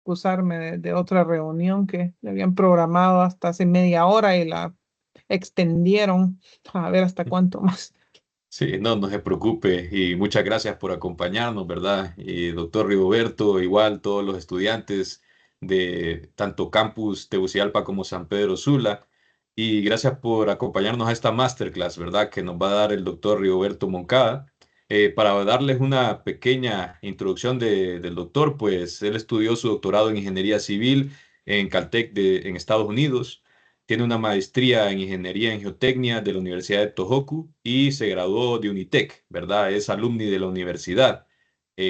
excusarme de otra reunión que le habían programado hasta hace media hora y la extendieron a ver hasta cuánto más. Sí, no, no se preocupe y muchas gracias por acompañarnos, ¿verdad? Y doctor Rigoberto, igual todos los estudiantes de tanto Campus Tegucigalpa como San Pedro Sula. Y gracias por acompañarnos a esta masterclass, ¿verdad? Que nos va a dar el doctor Rigoberto Moncada. Para darles una pequeña introducción del doctor, pues él estudió su doctorado en Ingeniería Civil en Caltech en Estados Unidos. Tiene una maestría en Ingeniería en Geotecnia de la Universidad de Tohoku y se graduó de Unitec, ¿verdad? Es alumni de la universidad.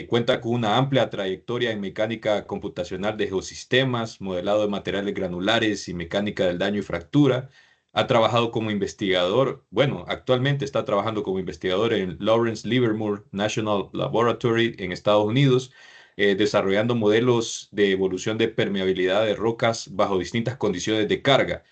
Cuenta con una amplia trayectoria en mecánica computacional de geosistemas, modelado de materiales granulares y mecánica del daño y fractura. Ha trabajado como investigador, bueno, actualmente está trabajando como investigador en Lawrence Livermore National Laboratory en Estados Unidos, desarrollando modelos de evolución de permeabilidad de rocas bajo distintas condiciones de carga.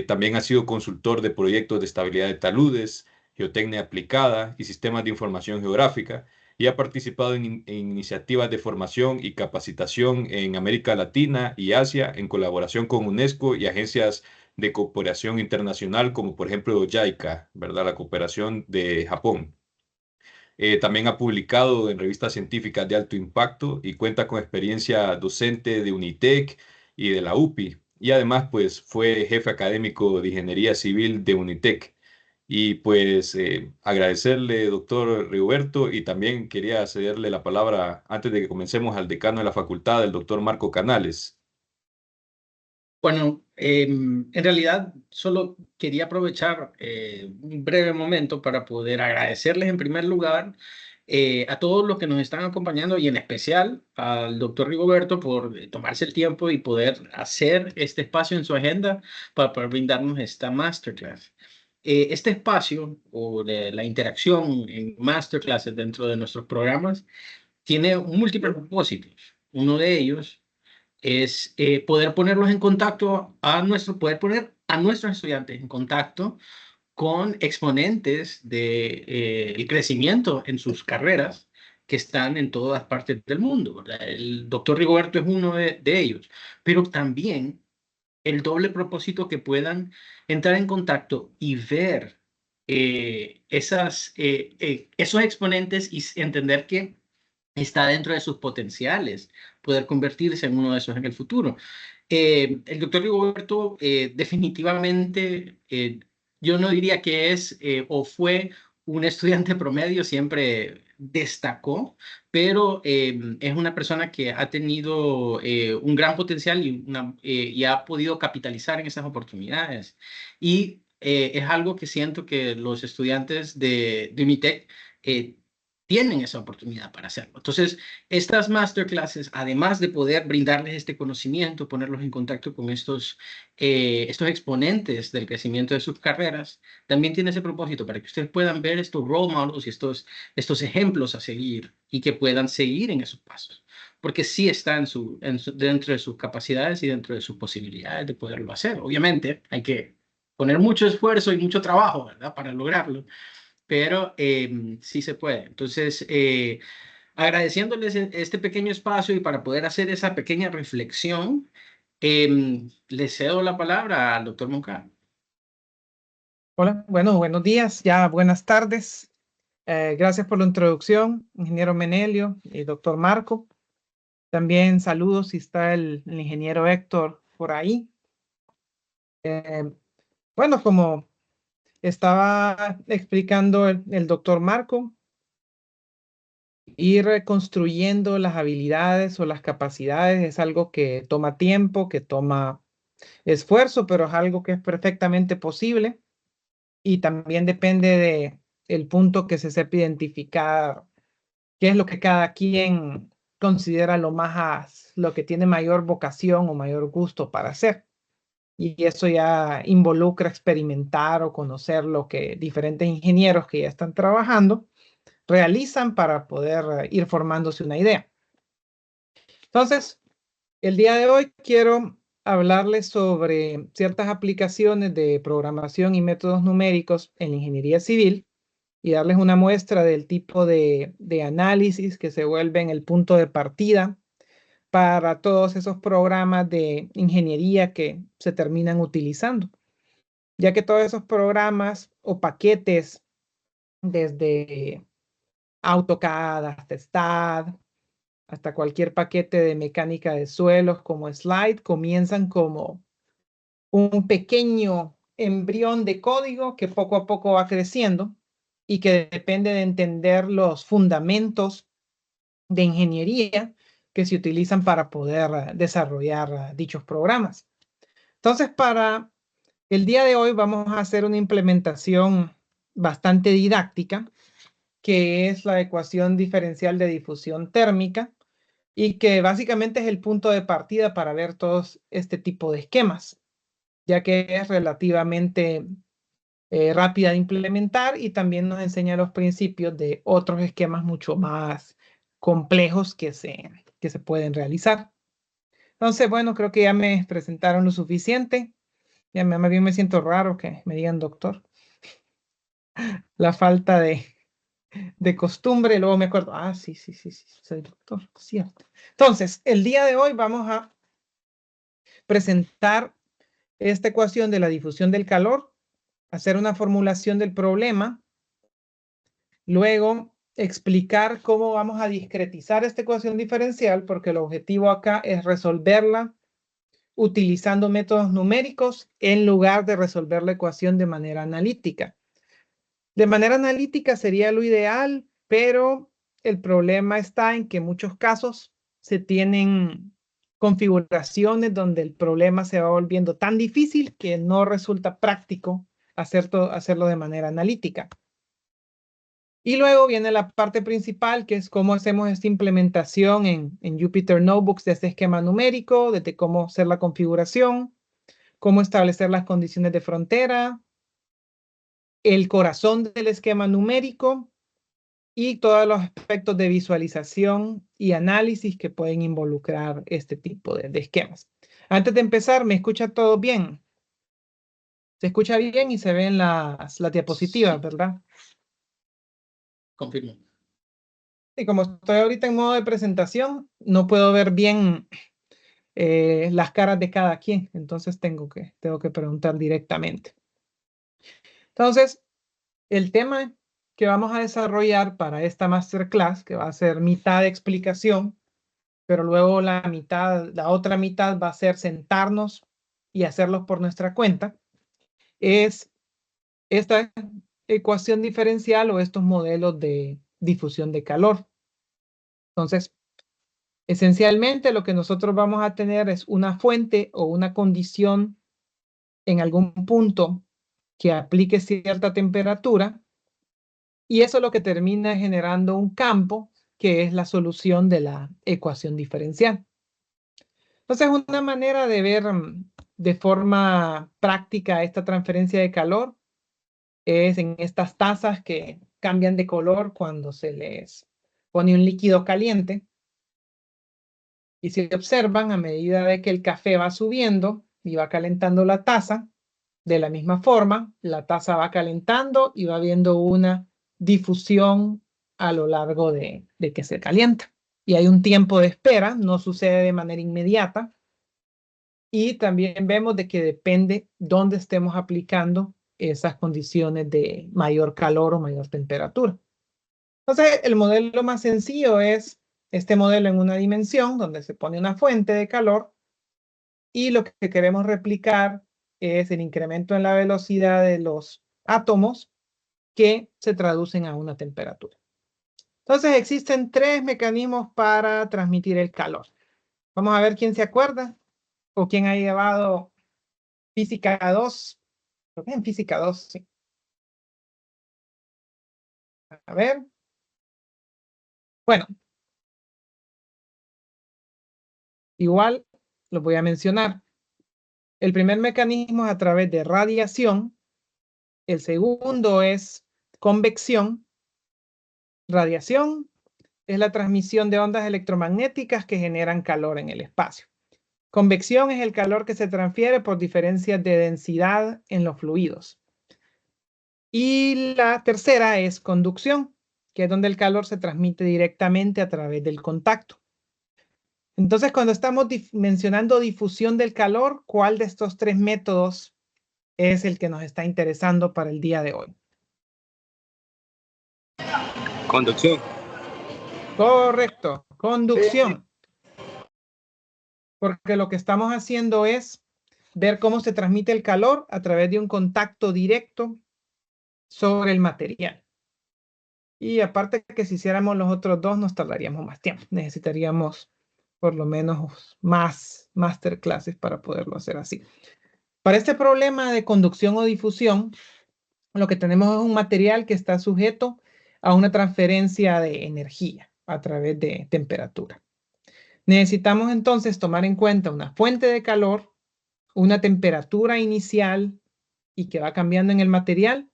También ha sido consultor de proyectos de estabilidad de taludes, geotecnia aplicada y sistemas de información geográfica, y ha participado en iniciativas de formación y capacitación en América Latina y Asia en colaboración con UNESCO y agencias de cooperación internacional como por ejemplo JICA, ¿verdad? La cooperación de Japón. También ha publicado en revistas científicas de alto impacto y cuenta con experiencia docente de Unitec y de la UPI. Y además, pues, fue jefe académico de Ingeniería Civil de Unitec. Y pues agradecerle, doctor Rigoberto, y también quería cederle la palabra antes de que comencemos al decano de la facultad, el doctor Marco Canales. Bueno, en realidad solo quería aprovechar un breve momento para poder agradecerles en primer lugar a todos los que nos están acompañando y en especial al doctor Rigoberto por tomarse el tiempo y poder hacer este espacio en su agenda para poder brindarnos esta masterclass. Este espacio o de la interacción en masterclasses dentro de nuestros programas tiene múltiples propósitos. Uno de ellos es poder ponerlos en contacto poder poner a nuestros estudiantes en contacto con exponentes de, el crecimiento en sus carreras que están en todas partes del mundo, ¿verdad? El doctor Rigoberto es uno de ellos, pero también el doble propósito que puedan entrar en contacto y ver esos exponentes y entender que está dentro de sus potenciales poder convertirse en uno de esos en el futuro. El doctor Rigoberto definitivamente, yo no diría que es o fue un estudiante promedio, siempre destacó, pero es una persona que ha tenido un gran potencial y ha podido capitalizar en esas oportunidades. Y es algo que siento que los estudiantes de Unitec tienen esa oportunidad para hacerlo. Entonces, estas masterclasses, además de poder brindarles este conocimiento, ponerlos en contacto con estos exponentes del crecimiento de sus carreras, también tiene ese propósito para que ustedes puedan ver estos role models y estos ejemplos a seguir y que puedan seguir en esos pasos, porque sí está dentro de sus capacidades y dentro de sus posibilidades de poderlo hacer. Obviamente, hay que poner mucho esfuerzo y mucho trabajo, ¿verdad?, para lograrlo, pero sí se puede. Entonces, agradeciéndoles este pequeño espacio y para poder hacer esa pequeña reflexión, le cedo la palabra al doctor Moncada. Hola, bueno, buenos días, ya buenas tardes. Gracias por la introducción, ingeniero Menelio y doctor Marco. También saludos si está el ingeniero Héctor por ahí. Bueno, como estaba explicando el doctor Marco, ir reconstruyendo las habilidades o las capacidades es algo que toma tiempo, que toma esfuerzo, pero es algo que es perfectamente posible y también depende de el punto que se sepa identificar, qué es lo que cada quien considera lo que tiene mayor vocación o mayor gusto para hacer. Y eso ya involucra experimentar o conocer lo que diferentes ingenieros que ya están trabajando realizan para poder ir formándose una idea. Entonces, el día de hoy quiero hablarles sobre ciertas aplicaciones de programación y métodos numéricos en la ingeniería civil y darles una muestra del tipo de análisis que se vuelven el punto de partida para todos esos programas de ingeniería que se terminan utilizando, ya que todos esos programas o paquetes, desde AutoCAD hasta STAAD, hasta cualquier paquete de mecánica de suelos como Slide, comienzan como un pequeño embrión de código que poco a poco va creciendo y que depende de entender los fundamentos de ingeniería que se utilizan para poder desarrollar dichos programas. Entonces, para el día de hoy vamos a hacer una implementación bastante didáctica, que es la ecuación diferencial de difusión térmica, y que básicamente es el punto de partida para ver todos este tipo de esquemas, ya que es relativamente rápida de implementar y también nos enseña los principios de otros esquemas mucho más complejos que se pueden realizar. Entonces, bueno, creo que ya me presentaron lo suficiente. Ya más bien me siento raro que me digan doctor. La falta de costumbre, luego me acuerdo, sí, soy doctor, cierto. Entonces, el día de hoy vamos a presentar esta ecuación de la difusión del calor, hacer una formulación del problema, luego explicar cómo vamos a discretizar esta ecuación diferencial, porque el objetivo acá es resolverla utilizando métodos numéricos en lugar de resolver la ecuación de manera analítica. De manera analítica sería lo ideal, pero el problema está en que en muchos casos se tienen configuraciones donde el problema se va volviendo tan difícil que no resulta práctico hacerlo de manera analítica. Y luego viene la parte principal, que es cómo hacemos esta implementación en Jupyter Notebooks de este esquema numérico, desde cómo hacer la configuración, cómo establecer las condiciones de frontera, el corazón del esquema numérico y todos los aspectos de visualización y análisis que pueden involucrar este tipo de esquemas. Antes de empezar, ¿me escucha todo bien? Se escucha bien y se ven las diapositivas, Sí. ¿verdad? Confirmo. Y como estoy ahorita en modo de presentación, no puedo ver bien las caras de cada quien, entonces tengo que preguntar directamente. Entonces, el tema que vamos a desarrollar para esta masterclass, que va a ser mitad de explicación, pero luego la otra mitad va a ser sentarnos y hacerlo por nuestra cuenta, es esta ecuación diferencial o estos modelos de difusión de calor. Entonces, esencialmente lo que nosotros vamos a tener es una fuente o una condición en algún punto que aplique cierta temperatura, y eso es lo que termina generando un campo que es la solución de la ecuación diferencial. Entonces, una manera de ver de forma práctica esta transferencia de calor es en estas tazas que cambian de color cuando se les pone un líquido caliente. Y si observan, a medida de que el café va subiendo y va calentando la taza, de la misma forma, la taza va calentando y va habiendo una difusión a lo largo de que se calienta. Y hay un tiempo de espera, no sucede de manera inmediata. Y también vemos de que depende dónde estemos aplicando esas condiciones de mayor calor o mayor temperatura. Entonces, el modelo más sencillo es este modelo en una dimensión donde se pone una fuente de calor y lo que queremos replicar es el incremento en la velocidad de los átomos que se traducen a una temperatura. Entonces, existen tres mecanismos para transmitir el calor. Vamos a ver quién se acuerda o quién ha llevado Física 2. Creo que en Física 2, sí. A ver. Bueno, igual lo voy a mencionar. El primer mecanismo es a través de radiación. El segundo es convección. Radiación es la transmisión de ondas electromagnéticas que generan calor en el espacio. Convección es el calor que se transfiere por diferencias de densidad en los fluidos. Y la tercera es conducción, que es donde el calor se transmite directamente a través del contacto. Entonces, cuando estamos mencionando difusión del calor, ¿cuál de estos tres métodos es el que nos está interesando para el día de hoy? Conducción. Correcto, conducción. Porque lo que estamos haciendo es ver cómo se transmite el calor a través de un contacto directo sobre el material. Y aparte que si hiciéramos los otros dos nos tardaríamos más tiempo. Necesitaríamos por lo menos más masterclasses para poderlo hacer así. Para este problema de conducción o difusión, lo que tenemos es un material que está sujeto a una transferencia de energía a través de temperatura. Necesitamos entonces tomar en cuenta una fuente de calor, una temperatura inicial y que va cambiando en el material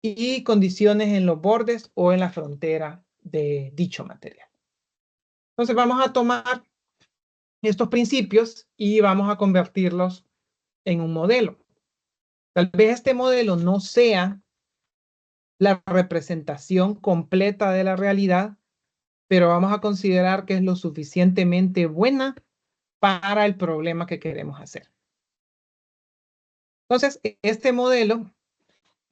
y condiciones en los bordes o en la frontera de dicho material. Entonces vamos a tomar estos principios y vamos a convertirlos en un modelo. Tal vez este modelo no sea la representación completa de la realidad, pero vamos a considerar que es lo suficientemente buena para el problema que queremos hacer. Entonces, este modelo,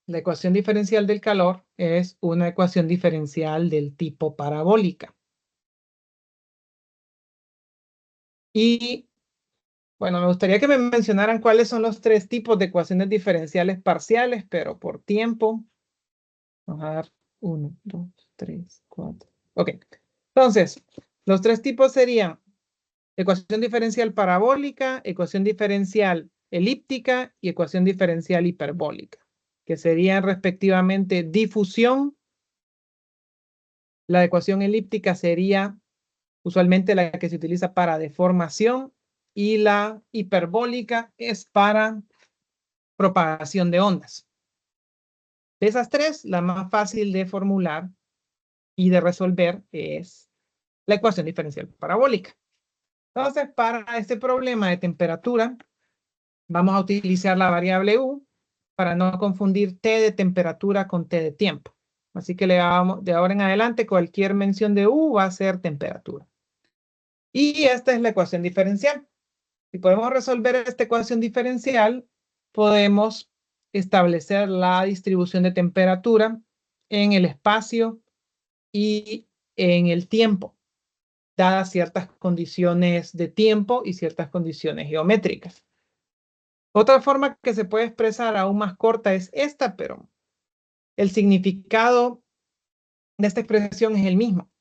la ecuación diferencial del calor, es una ecuación diferencial del tipo parabólica. Y, bueno, me gustaría que me mencionaran cuáles son los tres tipos de ecuaciones diferenciales parciales, pero por tiempo, vamos a dar 1, 2, 3, 4. Ok, entonces, los tres tipos serían ecuación diferencial parabólica, ecuación diferencial elíptica y ecuación diferencial hiperbólica, que serían respectivamente difusión. La ecuación elíptica sería usualmente la que se utiliza para deformación y la hiperbólica es para propagación de ondas. De esas tres, la más fácil de formular y de resolver es la ecuación diferencial parabólica. Entonces, para este problema de temperatura, vamos a utilizar la variable U para no confundir T de temperatura con T de tiempo. Así que de ahora en adelante, cualquier mención de U va a ser temperatura. Y esta es la ecuación diferencial. Si podemos resolver esta ecuación diferencial, podemos establecer la distribución de temperatura en el espacio y en el tiempo, dadas ciertas condiciones de tiempo y ciertas condiciones geométricas. Otra forma que se puede expresar aún más corta es esta, pero el significado de esta expresión es el mismo.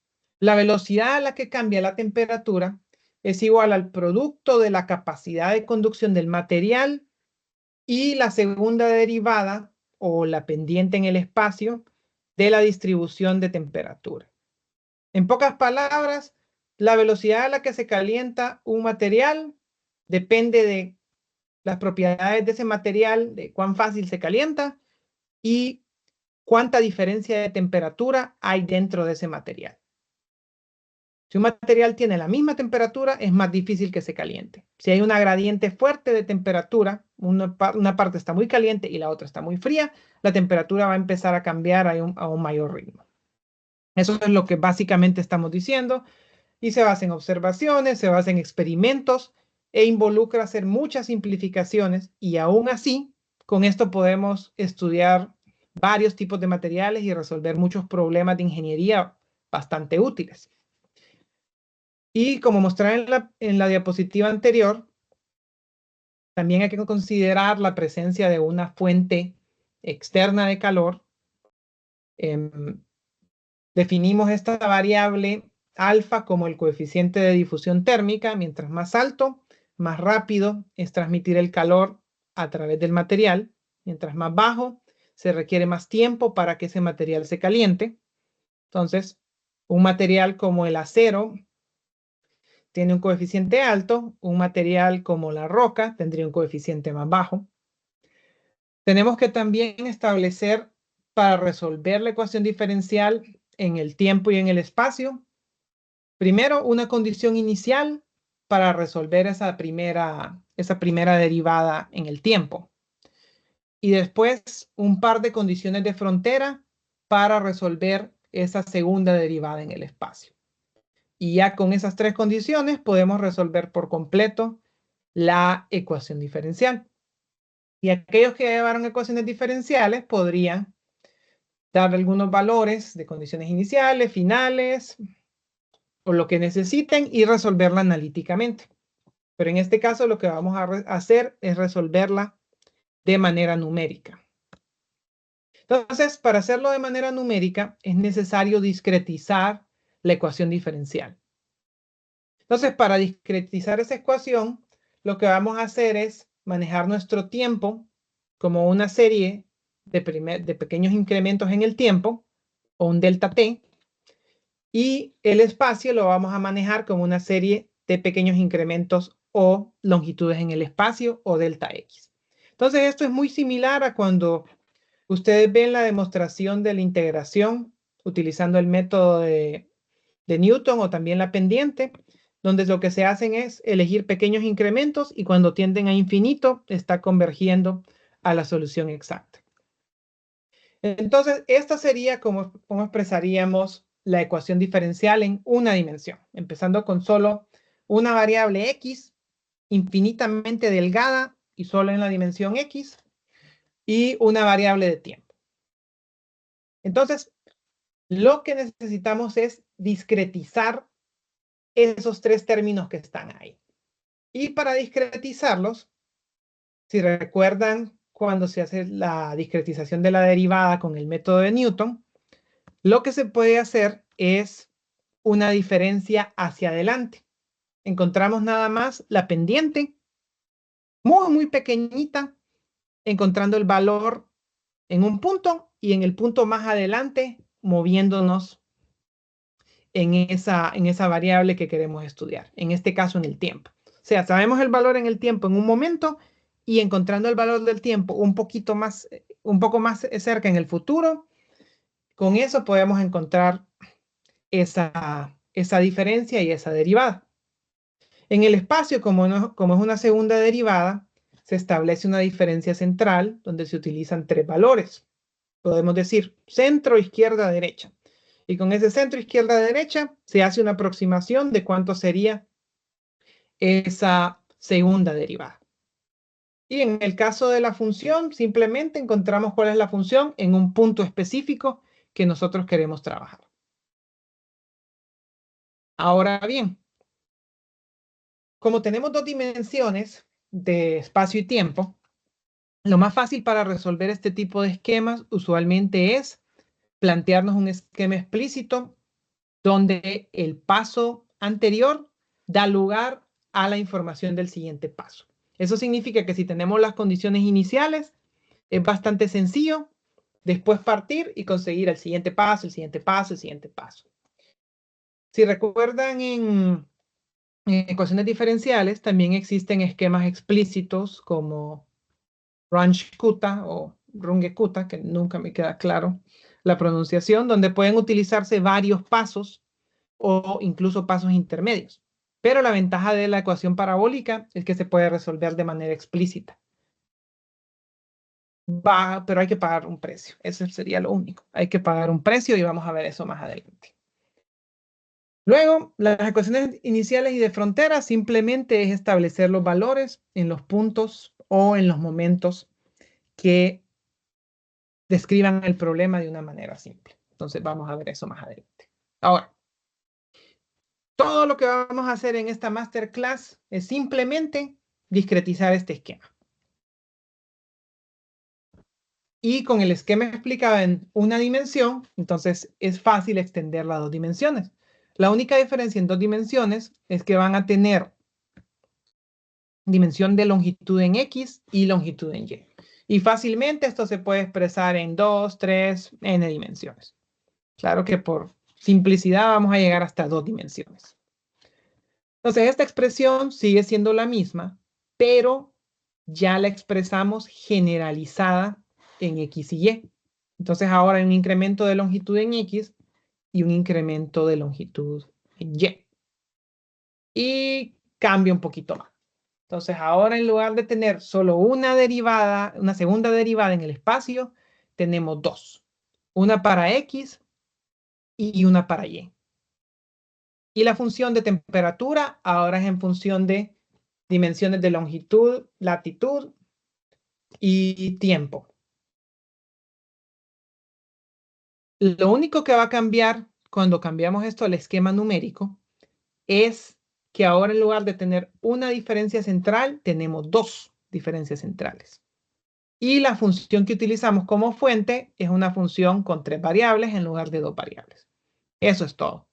La velocidad a la que cambia la temperatura es igual al producto de la capacidad de conducción del material y la segunda derivada o la pendiente en el espacio de la distribución de temperatura. En pocas palabras, la velocidad a la que se calienta un material depende de las propiedades de ese material, de cuán fácil se calienta y cuánta diferencia de temperatura hay dentro de ese material. Si un material tiene la misma temperatura, es más difícil que se caliente. Si hay una gradiente fuerte de temperatura, una parte está muy caliente y la otra está muy fría, la temperatura va a empezar a cambiar a un mayor ritmo. Eso es lo que básicamente estamos diciendo y se basa en observaciones, se basa en experimentos e involucra hacer muchas simplificaciones y aún así, con esto podemos estudiar varios tipos de materiales y resolver muchos problemas de ingeniería bastante útiles. Y como mostré en la diapositiva anterior, también hay que considerar la presencia de una fuente externa de calor. Definimos esta variable alfa como el coeficiente de difusión térmica. Mientras más alto, más rápido es transmitir el calor a través del material. Mientras más bajo, se requiere más tiempo para que ese material se caliente. Entonces, un material como el acero tiene un coeficiente alto, un material como la roca tendría un coeficiente más bajo. Tenemos que también establecer para resolver la ecuación diferencial en el tiempo y en el espacio, primero una condición inicial para resolver esa primera derivada en el tiempo. Y después un par de condiciones de frontera para resolver esa segunda derivada en el espacio. Y ya con esas tres condiciones podemos resolver por completo la ecuación diferencial. Y aquellos que llevaron ecuaciones diferenciales podrían dar algunos valores de condiciones iniciales, finales, o lo que necesiten y resolverla analíticamente. Pero en este caso lo que vamos a hacer es resolverla de manera numérica. Entonces, para hacerlo de manera numérica es necesario discretizar la ecuación diferencial. Entonces, para discretizar esa ecuación, lo que vamos a hacer es manejar nuestro tiempo como una serie de pequeños incrementos en el tiempo, o un delta t, y el espacio lo vamos a manejar como una serie de pequeños incrementos o longitudes en el espacio, o delta x. Entonces, esto es muy similar a cuando ustedes ven la demostración de la integración utilizando el método de Newton, o también la pendiente, donde lo que se hacen es elegir pequeños incrementos y cuando tienden a infinito está convergiendo a la solución exacta. Entonces, esta sería como expresaríamos la ecuación diferencial en una dimensión, empezando con solo una variable x infinitamente delgada y solo en la dimensión x, y una variable de tiempo. Entonces, lo que necesitamos es discretizar esos tres términos que están ahí. Y para discretizarlos, si recuerdan cuando se hace la discretización de la derivada con el método de Newton, lo que se puede hacer es una diferencia hacia adelante. Encontramos nada más la pendiente, muy, muy pequeñita, encontrando el valor en un punto y en el punto más adelante, moviéndonos en esa variable que queremos estudiar, en este caso en el tiempo. O sea, sabemos el valor en el tiempo en un momento y encontrando el valor del tiempo un poco más cerca en el futuro, con eso podemos encontrar esa diferencia y esa derivada. En el espacio, como es una segunda derivada, se establece una diferencia central donde se utilizan tres valores. Podemos decir centro, izquierda, derecha. Y con ese centro, izquierda, derecha, se hace una aproximación de cuánto sería esa segunda derivada. Y en el caso de la función, simplemente encontramos cuál es la función en un punto específico que nosotros queremos trabajar. Ahora bien, como tenemos dos dimensiones de espacio y tiempo, lo más fácil para resolver este tipo de esquemas usualmente es plantearnos un esquema explícito donde el paso anterior da lugar a la información del siguiente paso. Eso significa que si tenemos las condiciones iniciales, es bastante sencillo después partir y conseguir el siguiente paso, el siguiente paso, el siguiente paso. Si recuerdan, en ecuaciones diferenciales también existen esquemas explícitos como Runge-Kutta o Runge-Kutta, que nunca me queda claro la pronunciación, donde pueden utilizarse varios pasos o incluso pasos intermedios. Pero la ventaja de la ecuación parabólica es que se puede resolver de manera explícita. Pero hay que pagar un precio. Eso sería lo único. Hay que pagar un precio y vamos a ver eso más adelante. Luego, las ecuaciones iniciales y de frontera simplemente es establecer los valores en los puntos o en los momentos que describan el problema de una manera simple. Entonces vamos a ver eso más adelante. Ahora, todo lo que vamos a hacer en esta masterclass es simplemente discretizar este esquema. Y con el esquema explicado en una dimensión, entonces es fácil extender las dos dimensiones. La única diferencia en dos dimensiones es que van a tener dimensión de longitud en X y longitud en Y. Y fácilmente esto se puede expresar en 2, 3, n dimensiones. Claro que por simplicidad vamos a llegar hasta 2 dimensiones. Entonces, esta expresión sigue siendo la misma, pero ya la expresamos generalizada en X y Y. Entonces, ahora hay un incremento de longitud en X y un incremento de longitud en Y. Y cambia un poquito más. Entonces, ahora en lugar de tener solo una derivada, una segunda derivada en el espacio, tenemos dos. Una para X y una para Y. Y la función de temperatura ahora es en función de dimensiones de longitud, latitud y tiempo. Lo único que va a cambiar cuando cambiamos esto al esquema numérico es que ahora en lugar de tener una diferencia central, tenemos dos diferencias centrales. Y la función que utilizamos como fuente es una función con 3 variables en lugar de 2 variables. Eso es todo.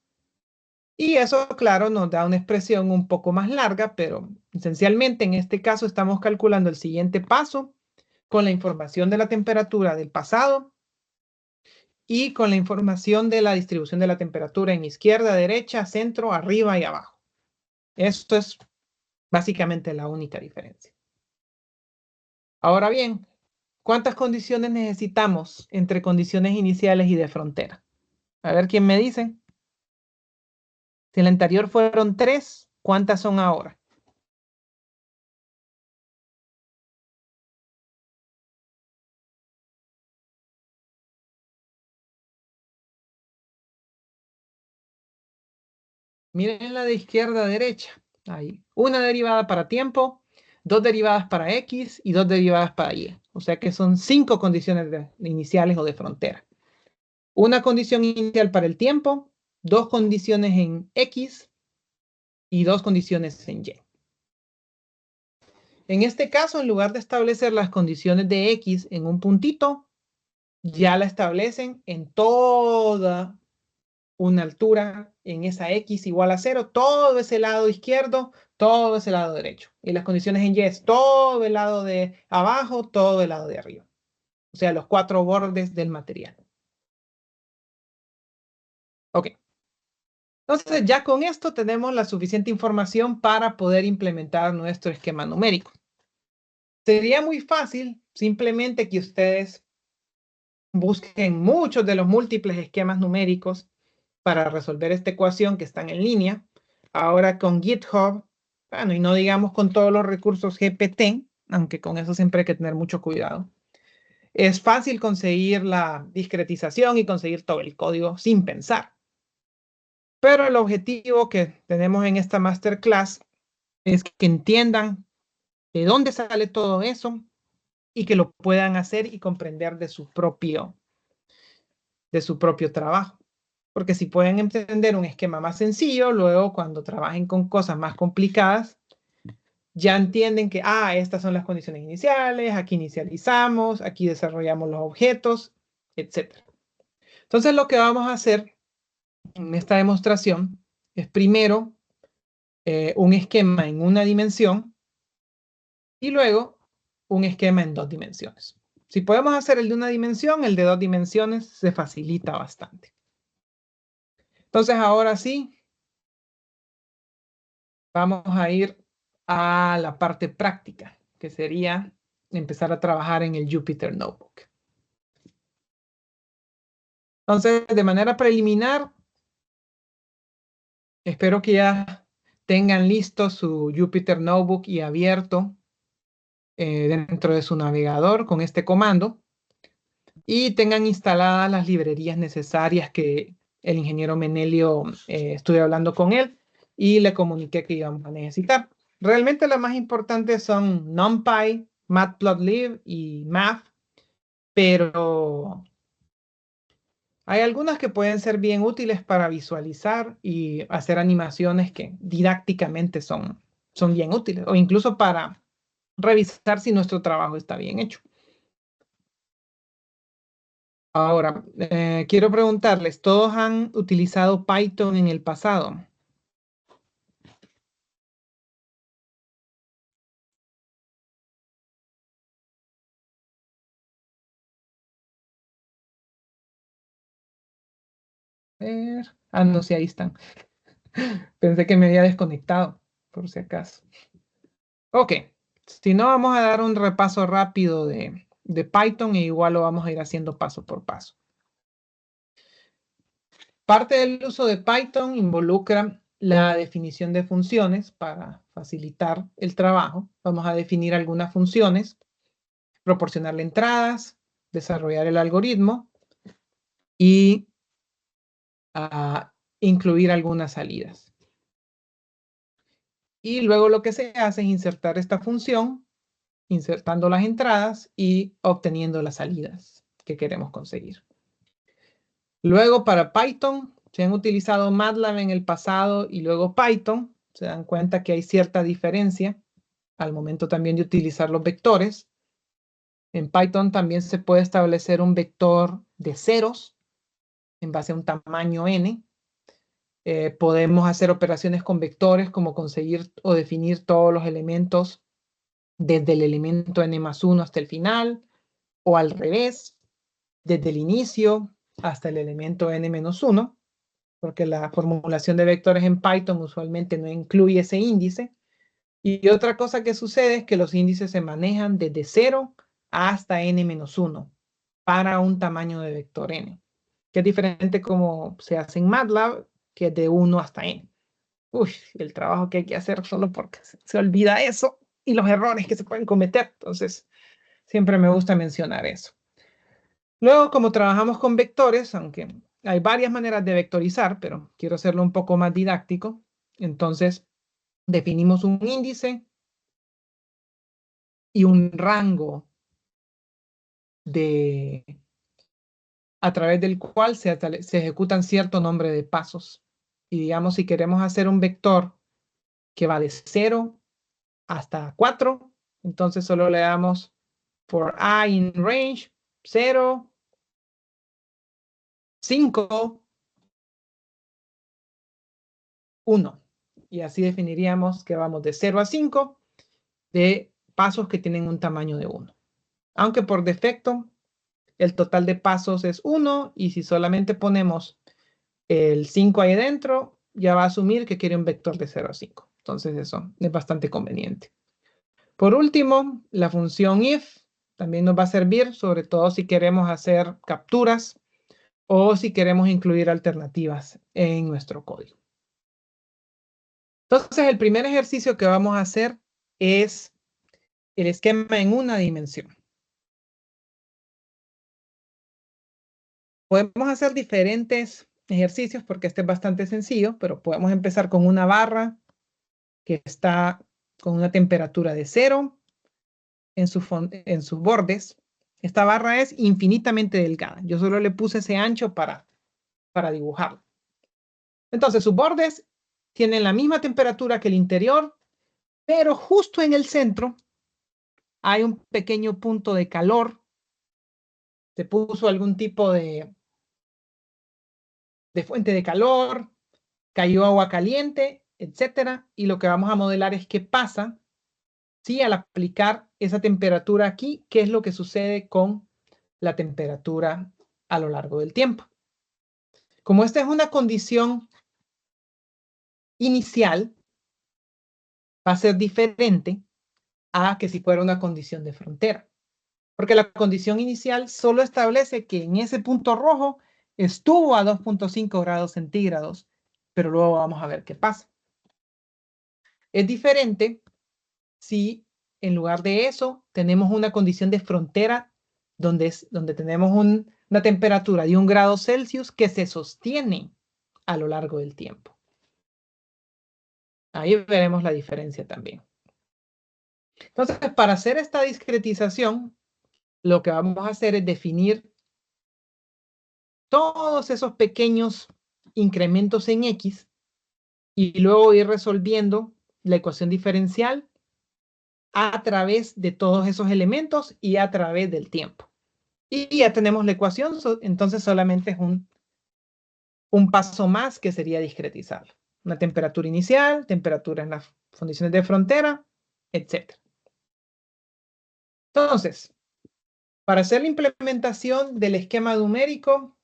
Y eso, claro, nos da una expresión un poco más larga, pero esencialmente en este caso estamos calculando el siguiente paso con la información de la temperatura del pasado y con la información de la distribución de la temperatura en izquierda, derecha, centro, arriba y abajo. Esto es básicamente la única diferencia. Ahora bien, ¿cuántas condiciones necesitamos entre condiciones iniciales y de frontera? A ver quién me dice. Si en el anterior fueron 3, ¿cuántas son ahora? Miren la de izquierda a derecha. Ahí. Una derivada para tiempo, 2 derivadas para X y 2 derivadas para Y. O sea que son 5 condiciones iniciales o de frontera. Una condición inicial para el tiempo, 2 condiciones en X y 2 condiciones en Y. En este caso, en lugar de establecer las condiciones de X en un puntito, ya la establecen en toda una altura, en esa X igual a 0, todo ese lado izquierdo, todo ese lado derecho. Y las condiciones en Y es todo el lado de abajo, todo el lado de arriba. O sea, los 4 bordes del material. Ok. Entonces, ya con esto tenemos la suficiente información para poder implementar nuestro esquema numérico. Sería muy fácil simplemente que ustedes busquen muchos de los múltiples esquemas numéricos para resolver esta ecuación que están en línea. Ahora con GitHub, bueno, y no digamos con todos los recursos GPT, aunque con eso siempre hay que tener mucho cuidado. Es fácil conseguir la discretización y conseguir todo el código sin pensar. Pero el objetivo que tenemos en esta masterclass es que entiendan de dónde sale todo eso y que lo puedan hacer y comprender de su propio trabajo. Porque si pueden entender un esquema más sencillo, luego cuando trabajen con cosas más complicadas, ya entienden que, estas son las condiciones iniciales, aquí inicializamos, aquí desarrollamos los objetos, etc. Entonces lo que vamos a hacer en esta demostración es primero un esquema en una dimensión y luego un esquema en 2 dimensiones. Si podemos hacer el de una dimensión, el de 2 dimensiones se facilita bastante. Entonces ahora sí, vamos a ir a la parte práctica, que sería empezar a trabajar en el Jupyter Notebook. Entonces, de manera preliminar, espero que ya tengan listo su Jupyter Notebook y abierto dentro de su navegador con este comando y tengan instaladas las librerías necesarias que el ingeniero Menelio estuve hablando con él y le comuniqué que íbamos a necesitar. Realmente las más importantes son NumPy, Matplotlib y Math, pero hay algunas que pueden ser bien útiles para visualizar y hacer animaciones que didácticamente son bien útiles, o incluso para revisar si nuestro trabajo está bien hecho. Ahora, quiero preguntarles, ¿todos han utilizado Python en el pasado? No sé, ahí están. Pensé que me había desconectado, por si acaso. Ok, si no, vamos a dar un repaso rápido de Python e igual lo vamos a ir haciendo paso por paso. Parte del uso de Python involucra la definición de funciones para facilitar el trabajo. Vamos a definir algunas funciones, proporcionarle entradas, desarrollar el algoritmo y incluir algunas salidas. Y luego lo que se hace es insertar esta función, insertando las entradas y obteniendo las salidas que queremos conseguir. Luego para Python, se han utilizado MATLAB en el pasado y luego Python. Se dan cuenta que hay cierta diferencia al momento también de utilizar los vectores. En Python también se puede establecer un vector de ceros en base a un tamaño n. Podemos hacer operaciones con vectores como conseguir o definir todos los elementos desde el elemento n+1 hasta el final, o al revés, desde el inicio hasta el elemento n-1, porque la formulación de vectores en Python usualmente no incluye ese índice. Y otra cosa que sucede es que los índices se manejan desde 0 hasta n-1 para un tamaño de vector n, que es diferente como se hace en MATLAB, que es de 1 hasta n. Uy, el trabajo que hay que hacer solo porque se olvida eso y los errores que se pueden cometer. Entonces, siempre me gusta mencionar eso. Luego, como trabajamos con vectores, aunque hay varias maneras de vectorizar, pero quiero hacerlo un poco más didáctico, entonces definimos un índice y un rango a través del cual se ejecutan cierto nombre de pasos. Y digamos, si queremos hacer un vector que va de 0 hasta 4, entonces solo le damos for I in range 0, 5, 1. Y así definiríamos que vamos de 0 a 5 de pasos que tienen un tamaño de 1. Aunque por defecto el total de pasos es 1 y si solamente ponemos el 5 ahí dentro, ya va a asumir que quiere un vector de 0 a 5. Entonces eso es bastante conveniente. Por último, la función if también nos va a servir, sobre todo si queremos hacer capturas o si queremos incluir alternativas en nuestro código. Entonces, el primer ejercicio que vamos a hacer es el esquema en una dimensión. Podemos hacer diferentes ejercicios porque este es bastante sencillo, pero podemos empezar con una barra que está con una temperatura de 0 en sus bordes. Esta barra es infinitamente delgada. Yo solo le puse ese ancho para dibujarlo. Entonces, sus bordes tienen la misma temperatura que el interior, pero justo en el centro hay un pequeño punto de calor. Se puso algún tipo de fuente de calor, cayó agua caliente, etcétera. Y lo que vamos a modelar es qué pasa si al aplicar esa temperatura aquí, qué es lo que sucede con la temperatura a lo largo del tiempo. Como esta es una condición inicial, va a ser diferente a que si fuera una condición de frontera. Porque la condición inicial solo establece que en ese punto rojo estuvo a 2.5 grados centígrados, pero luego vamos a ver qué pasa. Es diferente si en lugar de eso tenemos una condición de frontera donde tenemos una temperatura de 1 grado Celsius que se sostiene a lo largo del tiempo. Ahí veremos la diferencia también. Entonces, para hacer esta discretización, lo que vamos a hacer es definir todos esos pequeños incrementos en X y luego ir resolviendo la ecuación diferencial a través de todos esos elementos y a través del tiempo. Y ya tenemos la ecuación, entonces solamente es un paso más que sería discretizarla. Una temperatura inicial, temperatura en las condiciones de frontera, etc. Entonces, para hacer la implementación del esquema numérico,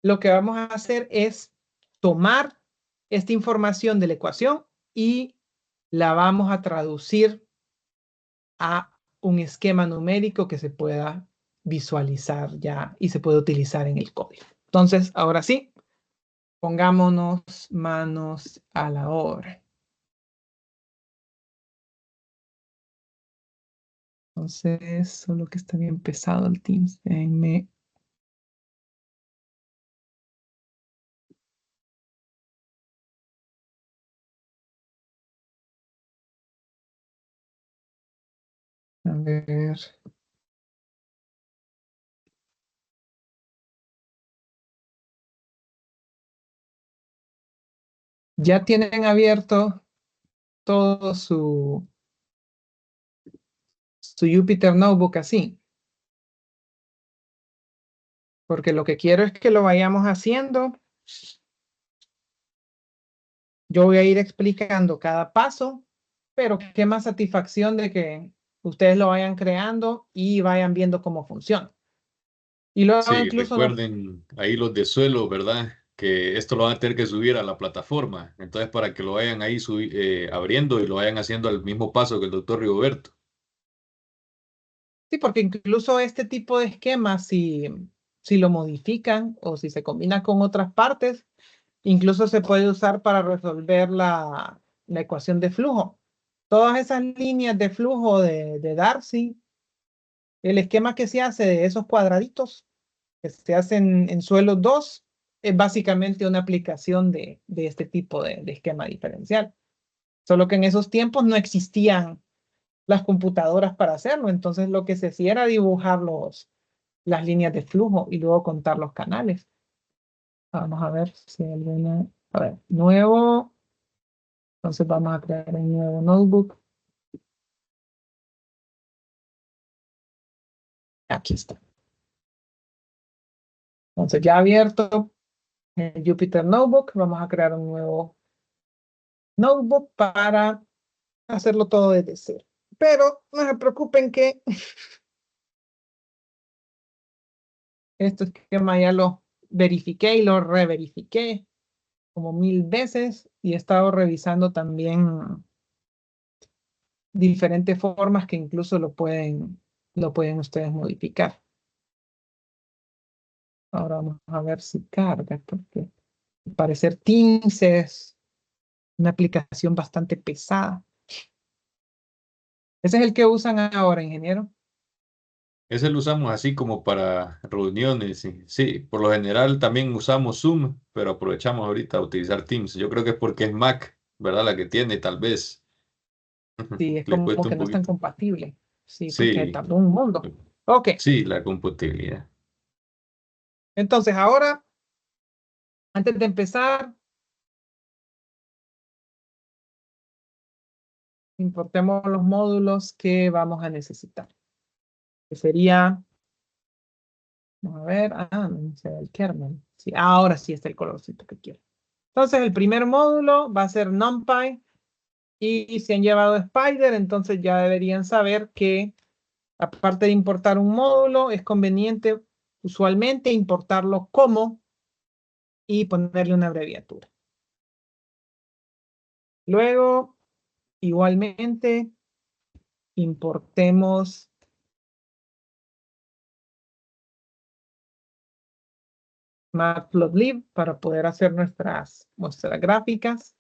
lo que vamos a hacer es tomar esta información de la ecuación y la vamos a traducir a un esquema numérico que se pueda visualizar ya y se puede utilizar en el código. Entonces, ahora sí, pongámonos manos a la obra. Entonces, solo que está bien pesado el Teams. Déjenme. ver. Ya tienen abierto todo su Jupyter Notebook así. Porque lo que quiero es que lo vayamos haciendo. Yo voy a ir explicando cada paso, pero qué más satisfacción de que ustedes lo vayan creando y vayan viendo cómo funciona. Y luego Sí, incluso nos... recuerden ahí los de suelo, ¿verdad? Que esto lo van a tener que subir a la plataforma. Entonces, para que lo vayan ahí abriendo y lo vayan haciendo al mismo paso que el doctor Rigoberto. Sí, porque incluso este tipo de esquemas, si lo modifican o si se combina con otras partes, incluso se puede usar para resolver la ecuación de flujo. Todas esas líneas de flujo de Darcy, el esquema que se hace de esos cuadraditos que se hacen en suelo 2 es básicamente una aplicación de este tipo de esquema diferencial. Solo que en esos tiempos no existían las computadoras para hacerlo, entonces lo que se hacía era dibujar las líneas de flujo y luego contar los canales. Vamos a ver si hay alguna... A ver, nuevo. Entonces vamos a crear un nuevo notebook. Aquí está. Entonces ya abierto el Jupyter Notebook, vamos a crear un nuevo notebook para hacerlo todo desde cero. Pero no se preocupen que este esquema ya lo verifiqué y lo reverifiqué como 1000 veces y he estado revisando también diferentes formas que incluso lo pueden ustedes modificar. Ahora vamos a ver si carga, porque al parecer Teams es una aplicación bastante pesada. Ese es el que usan ahora, ingeniero. Ese lo usamos así como para reuniones. Sí, sí, por lo general también usamos Zoom, pero aprovechamos ahorita a utilizar Teams. Yo creo que es porque es Mac, ¿verdad? La que tiene, tal vez. Sí, es Le como cuesta que un no es tan poquito. compatible. Sí, porque Sí, tardó un mundo. Ok, sí, la compatibilidad. entonces ahora, antes de empezar, importemos los módulos que vamos a necesitar. Que sería, vamos a ver, no se ve el kernel. Sí, ahora sí está el colorcito que quiero. Entonces el primer módulo va a ser NumPy. Y si han llevado Spider, entonces ya deberían saber que aparte de importar un módulo, es conveniente usualmente importarlo como y ponerle una abreviatura. Luego, igualmente, importemos Matplotlib para poder hacer nuestras gráficas.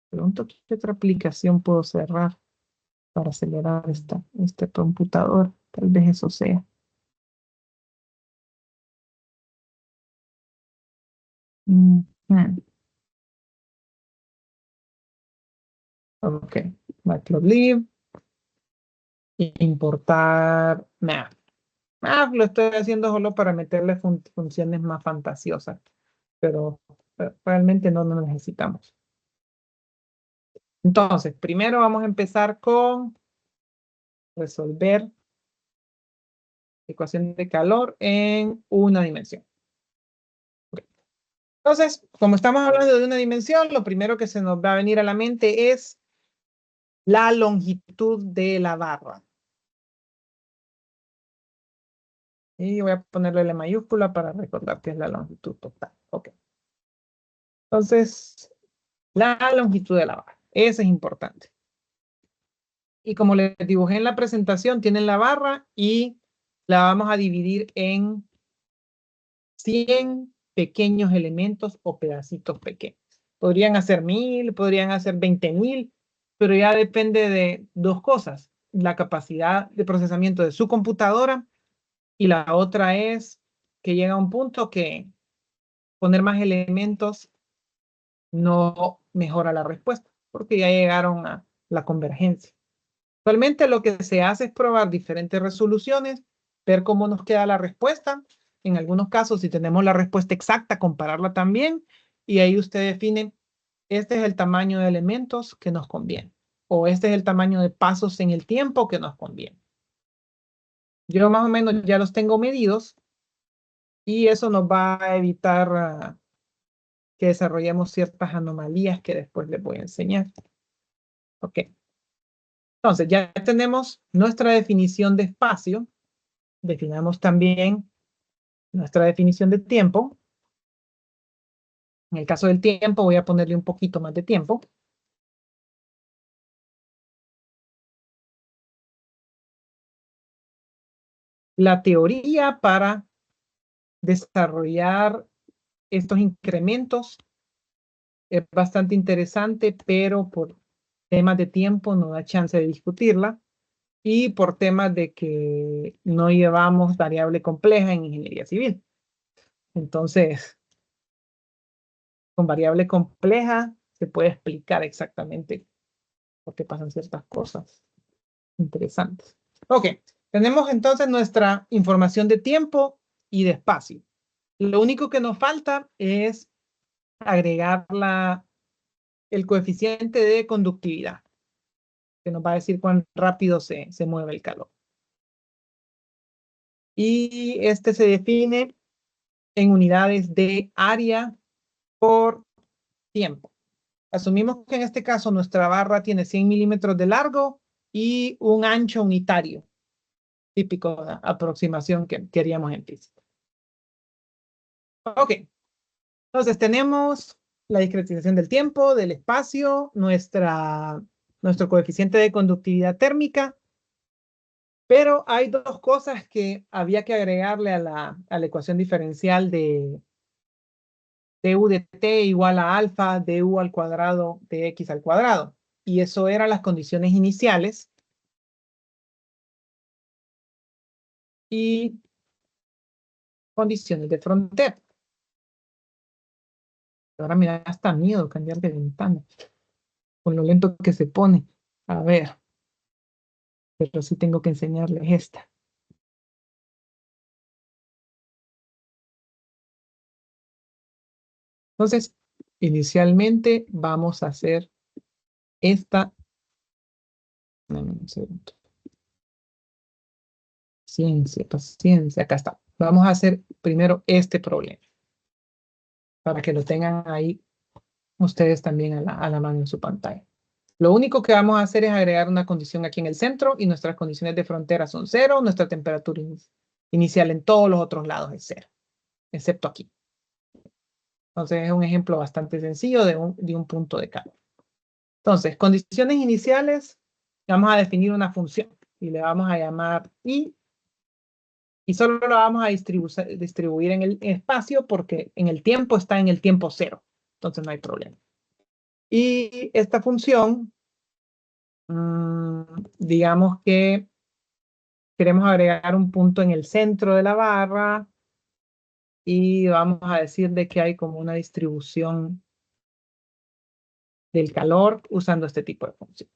Pregunto qué otra aplicación puedo cerrar para acelerar este computador. Tal vez eso sea. Ok, Matplotlib. Importar math. Math lo estoy haciendo solo para meterle funciones más fantasiosas, pero realmente no lo necesitamos. Entonces, primero vamos a empezar con resolver ecuación de calor en una dimensión. Entonces, como estamos hablando de una dimensión, lo primero que se nos va a venir a la mente es la longitud de la barra. Y voy a ponerle la mayúscula para recordar que es la longitud total. Ok. Entonces, la longitud de la barra. Eso es importante. Y como les dibujé en la presentación, tienen la barra y la vamos a dividir en 100 pequeños elementos o pedacitos pequeños. Podrían hacer 1000, podrían hacer 20,000, pero ya depende de dos cosas. La capacidad de procesamiento de su computadora y la otra es que llega a un punto que poner más elementos no mejora la respuesta. porque ya llegaron a la convergencia. Actualmente lo que se hace es probar diferentes resoluciones, ver cómo nos queda la respuesta. En algunos casos, si tenemos la respuesta exacta, compararla también. Y ahí usted define, este es el tamaño de elementos que nos conviene. O este es el tamaño de pasos en el tiempo que nos conviene. Yo más o menos ya los tengo medidos. Y eso nos va a evitar que desarrollemos ciertas anomalías que después les voy a enseñar. Ok. Entonces, ya tenemos nuestra definición de espacio. Definamos también nuestra definición de tiempo. En el caso del tiempo, voy a ponerle un poquito más de tiempo. La teoría para desarrollar estos incrementos es bastante interesante, pero por temas de tiempo no da chance de discutirla. Y por temas de que no llevamos variable compleja en ingeniería civil. Entonces, con variable compleja se puede explicar exactamente por qué pasan ciertas cosas interesantes. Ok, tenemos entonces nuestra información de tiempo y de espacio. Lo único que nos falta es agregar el coeficiente de conductividad, que nos va a decir cuán rápido se mueve el calor. Y este se define en unidades de área por tiempo. Asumimos que en este caso nuestra barra tiene 100 milímetros de largo y un ancho unitario, típico de aproximación que haríamos en física. Ok, entonces tenemos la discretización del tiempo, del espacio, nuestro coeficiente de conductividad térmica, pero hay dos cosas que había que agregarle a la ecuación diferencial de du de t igual a alfa du al cuadrado de x al cuadrado. Y eso eran las condiciones iniciales. Y condiciones de frontera. Ahora me da hasta miedo cambiar de ventana. Con lo lento que se pone. A ver. Pero sí tengo que enseñarles esta. Entonces, inicialmente vamos a hacer esta. Un segundo. Paciencia, paciencia. Acá está. Vamos a hacer primero este problema. Para que lo tengan ahí ustedes también a la mano en su pantalla. Lo único que vamos a hacer es agregar una condición aquí en el centro y nuestras condiciones de frontera son 0. Nuestra temperatura inicial en todos los otros lados es 0, excepto aquí. Entonces es un ejemplo bastante sencillo de un punto de calor. Entonces, condiciones iniciales, vamos a definir una función y le vamos a llamar I. Y solo lo vamos a distribuir en el espacio porque en el tiempo está en el tiempo 0. Entonces no hay problema. Y esta función, digamos que queremos agregar un punto en el centro de la barra y vamos a decir de que hay como una distribución del calor usando este tipo de función.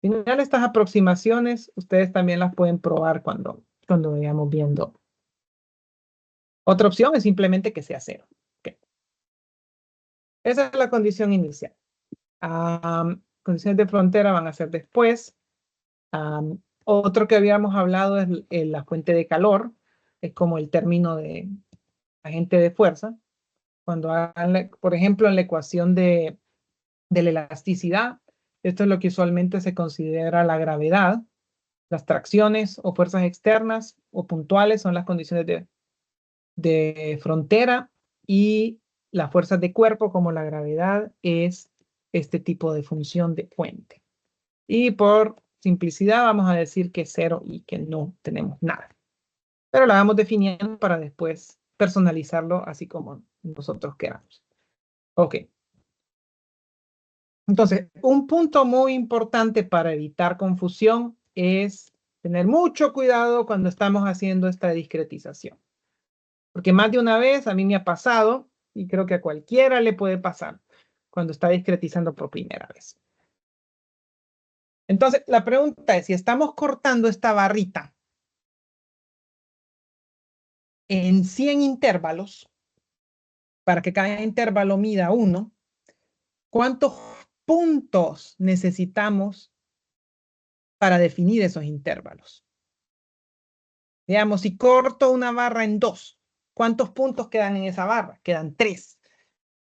Al final, estas aproximaciones ustedes también las pueden probar cuando vayamos viendo. Otra opción es simplemente que sea 0. Okay. Esa es la condición inicial. Condiciones de frontera van a ser después. Otro que habíamos hablado es la fuente de calor. Es como el término de agente de fuerza. Cuando hagan, por ejemplo, en la ecuación de la elasticidad, esto es lo que usualmente se considera la gravedad. Las tracciones o fuerzas externas o puntuales son las condiciones de frontera y las fuerzas de cuerpo como la gravedad es este tipo de función de fuente. Y por simplicidad vamos a decir que es 0 y que no tenemos nada. Pero la vamos definiendo para después personalizarlo así como nosotros queramos. Ok. Entonces, un punto muy importante para evitar confusión es tener mucho cuidado cuando estamos haciendo esta discretización. Porque más de una vez a mí me ha pasado, y creo que a cualquiera le puede pasar, cuando está discretizando por primera vez. Entonces, la pregunta es, si estamos cortando esta barrita en 100 intervalos, para que cada intervalo mida 1, ¿cuántos puntos necesitamos para definir esos intervalos? Digamos, si corto una barra en 2, ¿cuántos puntos quedan en esa barra? Quedan 3.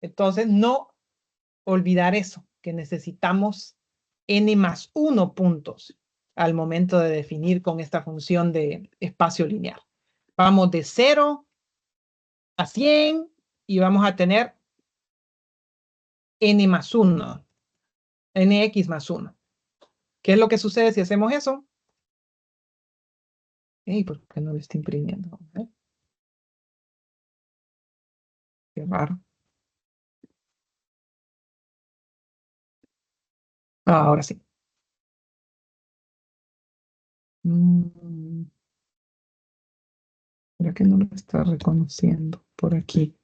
Entonces, no olvidar eso, que necesitamos n más 1 puntos al momento de definir con esta función de espacio lineal. Vamos de 0 a 100 y vamos a tener n más 1, nx más 1. ¿Qué es lo que sucede si hacemos eso? ¿Por qué no lo está imprimiendo? Qué raro. Ahora sí. ¿Será que no lo está reconociendo por aquí?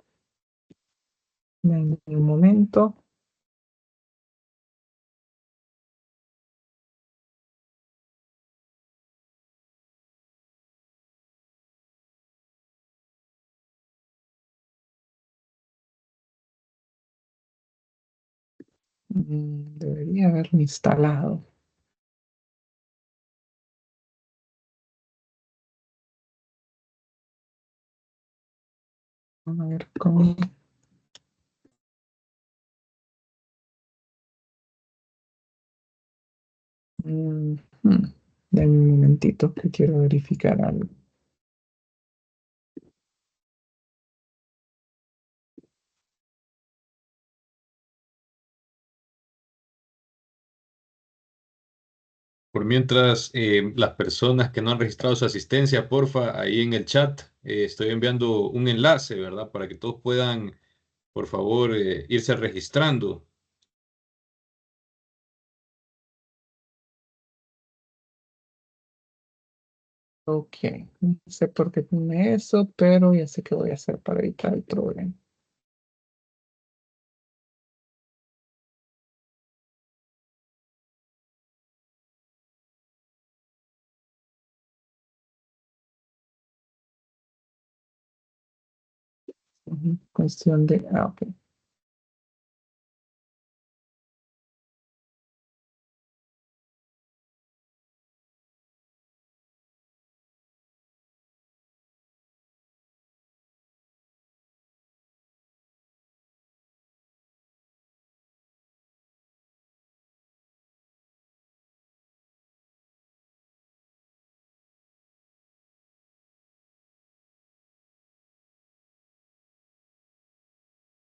En un momento. Debería haberlo instalado. Vamos a ver cómo. Dame un momentito que quiero verificar algo. Por mientras, las personas que no han registrado su asistencia, porfa, ahí en el chat estoy enviando un enlace, ¿verdad? Para que todos puedan, por favor, irse registrando. Ok, no sé por qué tiene eso, pero ya sé qué voy a hacer para evitar el problema. Cuestión de... ok.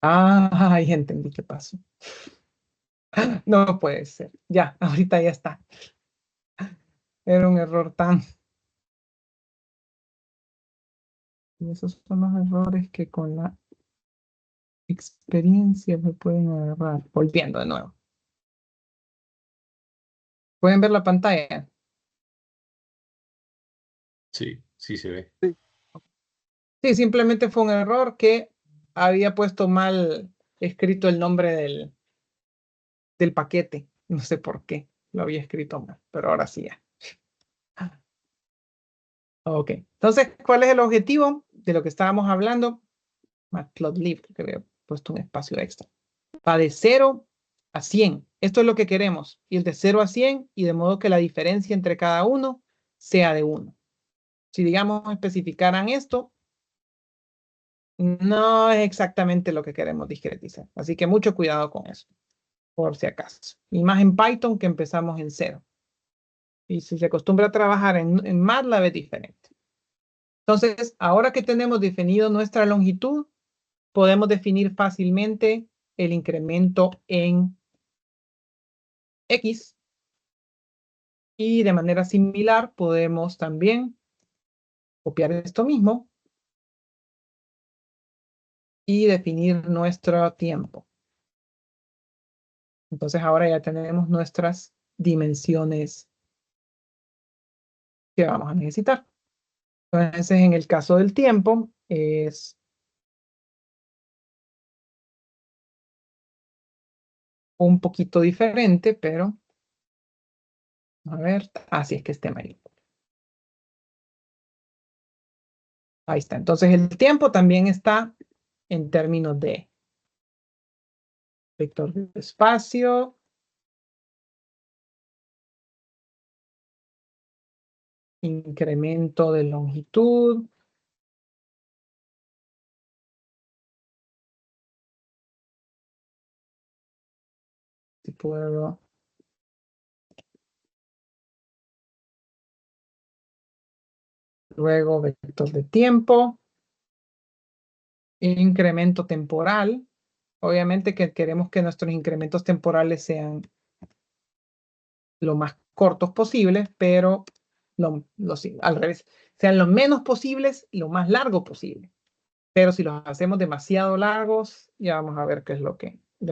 Ah, ya entendí qué pasó. No puede ser. Ya, ahorita ya está. Era un error tan... Y esos son los errores que con la experiencia me pueden agarrar. Volviendo de nuevo. ¿Pueden ver la pantalla? Sí, sí se ve. Sí, simplemente fue un error que había puesto mal escrito el nombre del paquete. No sé por qué lo había escrito mal, pero ahora sí ya. Ok, entonces, ¿cuál es el objetivo de lo que estábamos hablando? Matplotlib, que había puesto un espacio extra. Va de 0 a 100. Esto es lo que queremos. Ir de 0 a 100 y de modo que la diferencia entre cada uno sea de 1. Si, digamos, especificaran esto, no es exactamente lo que queremos discretizar. Así que mucho cuidado con eso, por si acaso. Y más en Python, que empezamos en 0. Y si se acostumbra a trabajar en MATLAB es diferente. Entonces, ahora que tenemos definido nuestra longitud, podemos definir fácilmente el incremento en X. Y de manera similar podemos también copiar esto mismo y definir nuestro tiempo. Entonces ahora ya tenemos nuestras dimensiones que vamos a necesitar. Entonces en el caso del tiempo es un poquito diferente, pero A ver, así es que esté ahí. Ahí está. Entonces el tiempo también está en términos de vector de espacio, incremento de longitud, si puedo. Luego vector de tiempo, incremento temporal. Obviamente que queremos que nuestros incrementos temporales sean lo más cortos posibles, pero al revés, sean lo menos posibles y lo más largo posible. Pero si los hacemos demasiado largos, ya vamos a ver qué es los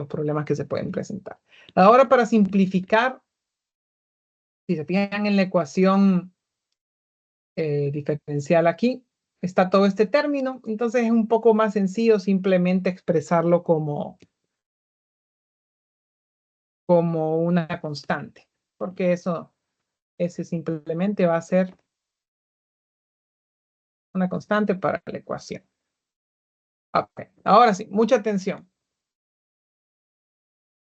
problemas que se pueden presentar. Ahora, para simplificar, si se fijan en la ecuación diferencial aquí, está todo este término, entonces es un poco más sencillo simplemente expresarlo como una constante, porque ese simplemente va a ser una constante para la ecuación. Ok, ahora sí, mucha atención.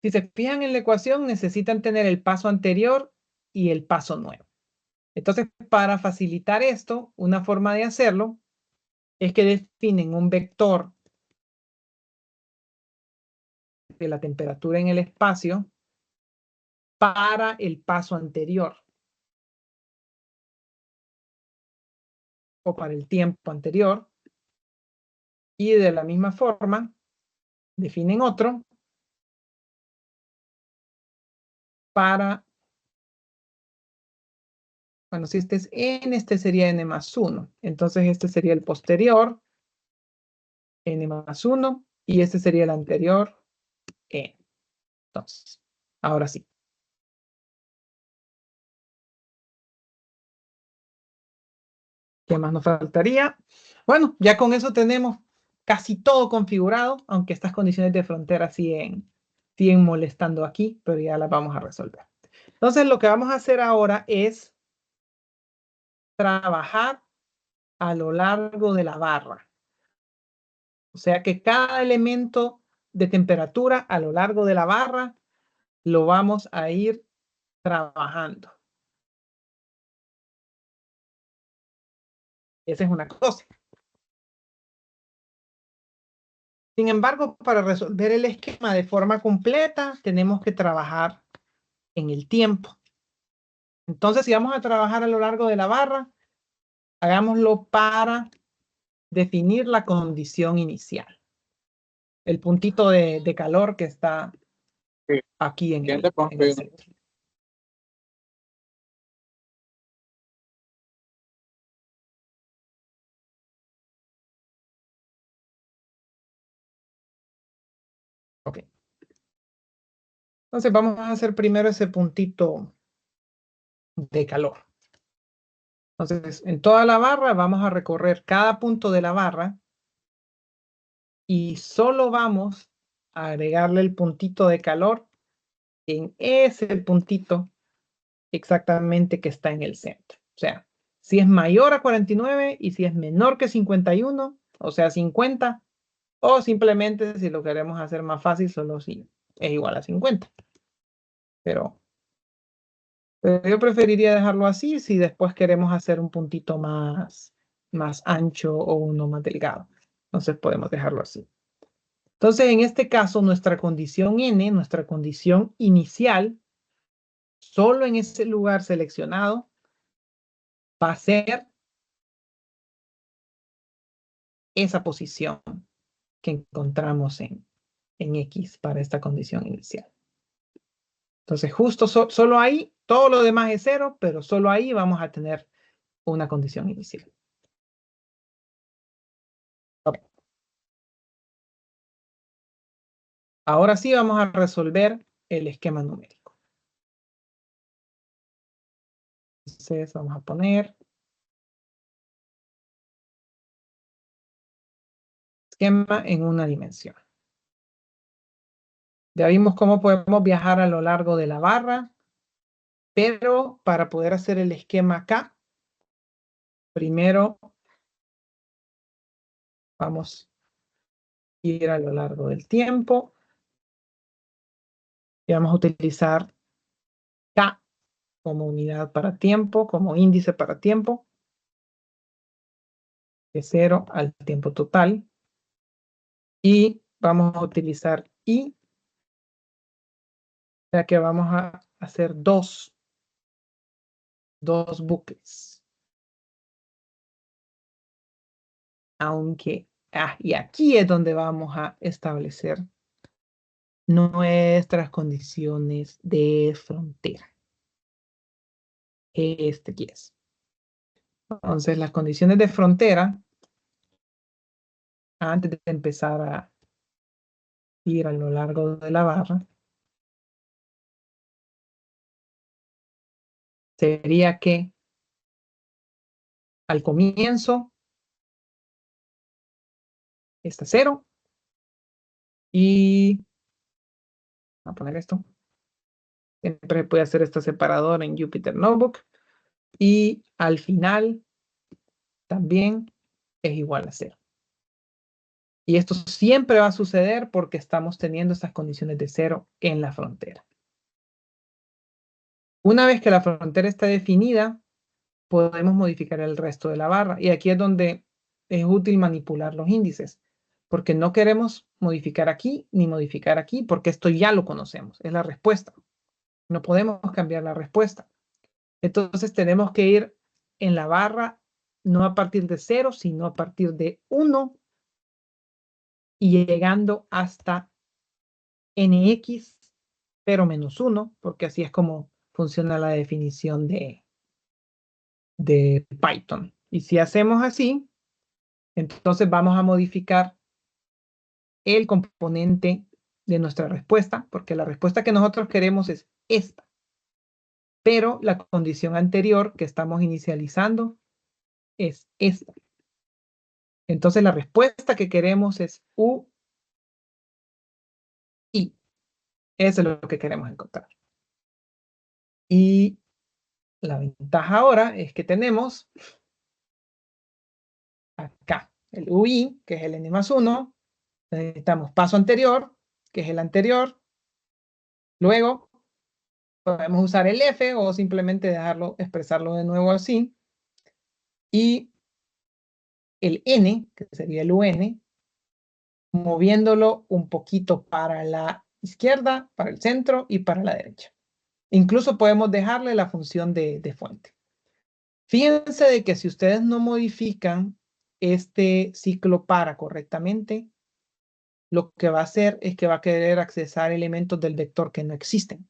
Si se fijan en la ecuación, necesitan tener el paso anterior y el paso nuevo. Entonces, para facilitar esto, una forma de hacerlo es que definen un vector de la temperatura en el espacio para el paso anterior o para el tiempo anterior. Y de la misma forma, definen otro para, bueno, si este es n, este sería n más 1. Entonces, este sería el posterior, n más 1, y este sería el anterior, n. Entonces, ahora sí. ¿Qué más nos faltaría? Bueno, ya con eso tenemos casi todo configurado, aunque estas condiciones de frontera siguen molestando aquí, pero ya las vamos a resolver. Entonces, lo que vamos a hacer ahora es trabajar a lo largo de la barra. O sea que cada elemento de temperatura a lo largo de la barra lo vamos a ir trabajando. Esa es una cosa. Sin embargo, para resolver el esquema de forma completa, tenemos que trabajar en el tiempo. Entonces, si vamos a trabajar a lo largo de la barra, hagámoslo para definir la condición inicial. El puntito de calor que está aquí en el centro. Ok. Entonces, vamos a hacer primero ese puntito de calor. Entonces, en toda la barra vamos a recorrer cada punto de la barra y solo vamos a agregarle el puntito de calor en ese puntito exactamente que está en el centro. O sea, si es mayor a 49 y si es menor que 51, o sea, 50, o simplemente si lo queremos hacer más fácil, solo si es igual a 50. Pero yo preferiría dejarlo así si después queremos hacer un puntito más ancho o uno más delgado. Entonces podemos dejarlo así. Entonces, en este caso, nuestra condición n, nuestra condición inicial, solo en ese lugar seleccionado, va a ser esa posición que encontramos en X para esta condición inicial. Entonces, justo solo ahí, todo lo demás es 0, pero solo ahí vamos a tener una condición inicial. Okay. Ahora sí vamos a resolver el esquema numérico. Entonces, vamos a poner esquema en una dimensión. Ya vimos cómo podemos viajar a lo largo de la barra Pero para poder hacer el esquema acá, primero vamos a ir a lo largo del tiempo y vamos a utilizar K como unidad para tiempo, como índice para tiempo, de 0 al tiempo total. Y vamos a utilizar I, ya que vamos a hacer dos bucles. Aunque, y aquí es donde vamos a establecer nuestras condiciones de frontera. Este aquí es. Entonces, las condiciones de frontera, antes de empezar a ir a lo largo de la barra, sería que al comienzo está 0 y voy a poner esto. Siempre puede hacer este separador en Jupyter Notebook y al final también es igual a 0. Y esto siempre va a suceder porque estamos teniendo estas condiciones de 0 en la frontera. Una vez que la frontera está definida, podemos modificar el resto de la barra. Y aquí es donde es útil manipular los índices, porque no queremos modificar aquí ni modificar aquí, porque esto ya lo conocemos, es la respuesta. No podemos cambiar la respuesta. Entonces tenemos que ir en la barra no a partir de 0, sino a partir de 1 y llegando hasta nx, pero menos 1, porque así es como funciona la definición de Python. Y si hacemos así, entonces vamos a modificar el componente de nuestra respuesta, porque la respuesta que nosotros queremos es esta. Pero la condición anterior que estamos inicializando es esta. Entonces la respuesta que queremos es U, I. Eso es lo que queremos encontrar. Y la ventaja ahora es que tenemos acá el UI, que es el n+1. Necesitamos paso anterior, que es el anterior. Luego podemos usar el F o simplemente dejarlo, expresarlo de nuevo así. Y el N, que sería el UN, moviéndolo un poquito para la izquierda, para el centro y para la derecha. Incluso podemos dejarle la función de fuente. Fíjense de que si ustedes no modifican este ciclo para correctamente, lo que va a hacer es que va a querer accesar elementos del vector que no existen.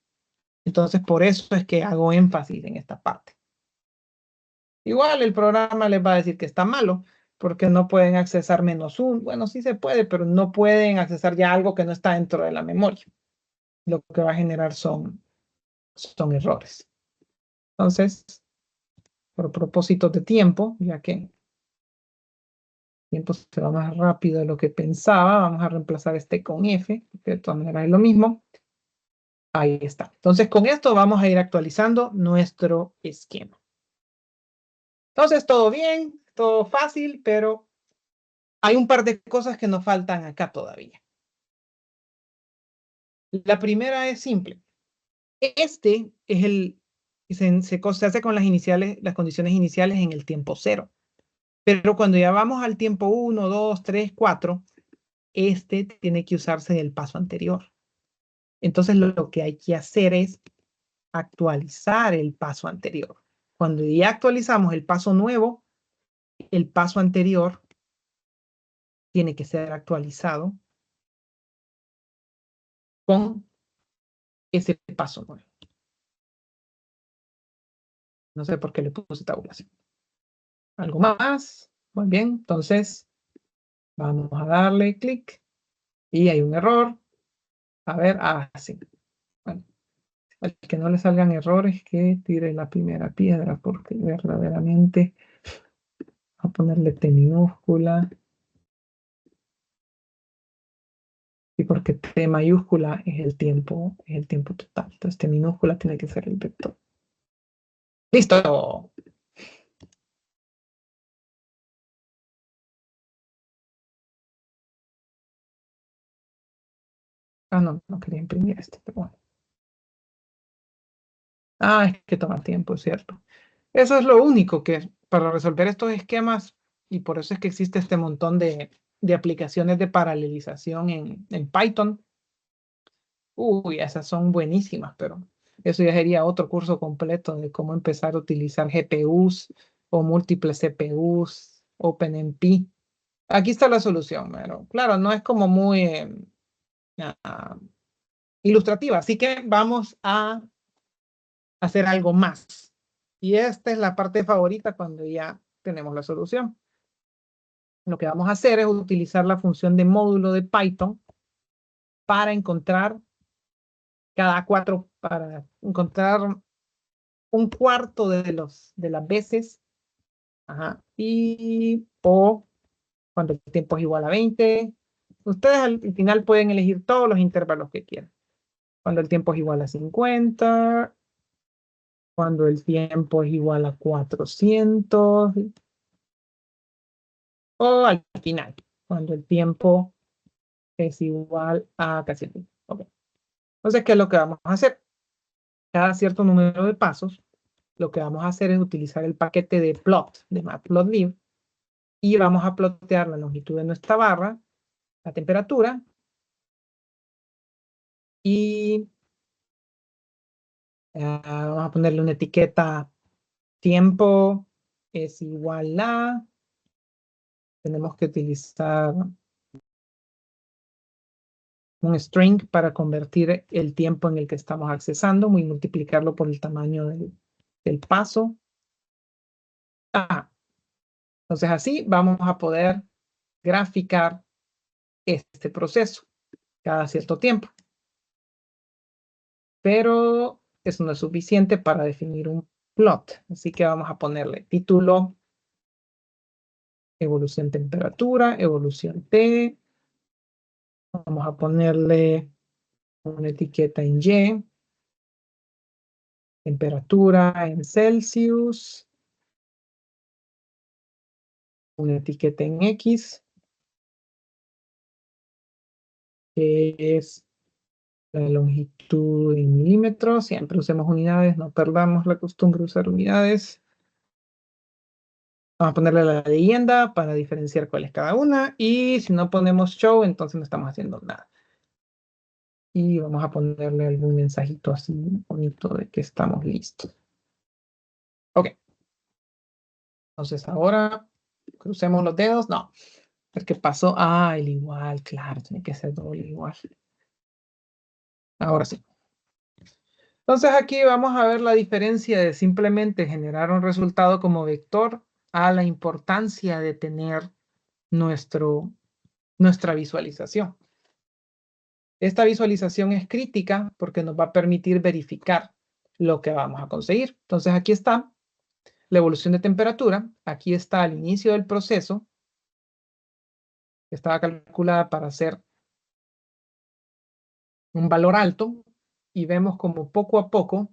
Entonces, por eso es que hago énfasis en esta parte. Igual el programa les va a decir que está malo, porque no pueden accesar -1. Bueno, sí se puede, pero no pueden accesar ya algo que no está dentro de la memoria. Lo que va a generar son errores. Entonces, por propósitos de tiempo, ya que el tiempo se va más rápido de lo que pensaba, vamos a reemplazar este con F, que de todas maneras es lo mismo. Ahí está. Entonces, con esto vamos a ir actualizando nuestro esquema. Entonces, todo bien, todo fácil, pero hay un par de cosas que nos faltan acá todavía. La primera es simple. Este es se hace con las condiciones iniciales en el tiempo 0. Pero cuando ya vamos al tiempo 1, 2, 3, 4, este tiene que usarse en el paso anterior. Entonces lo que hay que hacer es actualizar el paso anterior. Cuando ya actualizamos el paso nuevo, el paso anterior tiene que ser actualizado con ese paso nuevo. No sé por qué le puse tabulación. ¿Algo más? Muy bien, entonces vamos a darle clic y hay un error. A ver, sí. Bueno, al que no le salgan errores, que tire la primera piedra, porque verdaderamente a ponerle T minúscula. Y porque T mayúscula es el tiempo total. Entonces T minúscula tiene que ser el vector. ¡Listo! Ah, no, no quería imprimir este, pero bueno. Ah, es que toma tiempo, es cierto. Eso es lo único que para resolver estos esquemas, y por eso es que existe este montón de aplicaciones de paralelización en Python. Uy, esas son buenísimas, pero eso ya sería otro curso completo de cómo empezar a utilizar GPUs o múltiples CPUs, OpenMP. Aquí está la solución, pero claro, no es como muy ah, ilustrativa, así que vamos a hacer algo más. Y esta es la parte favorita cuando ya tenemos la solución. Lo que vamos a hacer es utilizar la función de módulo de Python para encontrar para encontrar un cuarto de las veces, ajá, o cuando el tiempo es igual a 20. Ustedes al final pueden elegir todos los intervalos que quieran. Cuando el tiempo es igual a 50, cuando el tiempo es igual a 400, o al final, cuando el tiempo es igual a casi el mismo. Okay. Entonces, ¿qué es lo que vamos a hacer? Cada cierto número de pasos, lo que vamos a hacer es utilizar el paquete de plot de Matplotlib y vamos a plotear la longitud de nuestra barra, la temperatura y vamos a ponerle una etiqueta tiempo es igual a, tenemos que utilizar un string para convertir el tiempo en el que estamos accesando y multiplicarlo por el tamaño del paso. Entonces así vamos a poder graficar este proceso cada cierto tiempo. Pero eso no es suficiente para definir un plot. Así que vamos a ponerle título, evolución temperatura, evolución T. Vamos a ponerle una etiqueta en Y, temperatura en Celsius, una etiqueta en X, que es la longitud en milímetros. Siempre usemos unidades, no perdamos la costumbre de usar unidades. Vamos a ponerle la leyenda para diferenciar cuál es cada una. Y si no ponemos show, entonces no estamos haciendo nada. Y vamos a ponerle algún mensajito así bonito de que estamos listos. Ok. Entonces ahora crucemos los dedos. No. ¿Qué pasó? Ah, el igual, claro, tiene que ser doble igual. Ahora sí. Entonces aquí vamos a ver la diferencia de simplemente generar un resultado como vector a la importancia de tener nuestra visualización. Esta visualización es crítica porque nos va a permitir verificar lo que vamos a conseguir. Entonces aquí está la evolución de temperatura. Aquí está al inicio del proceso, que estaba calculada para hacer un valor alto, y vemos como poco a poco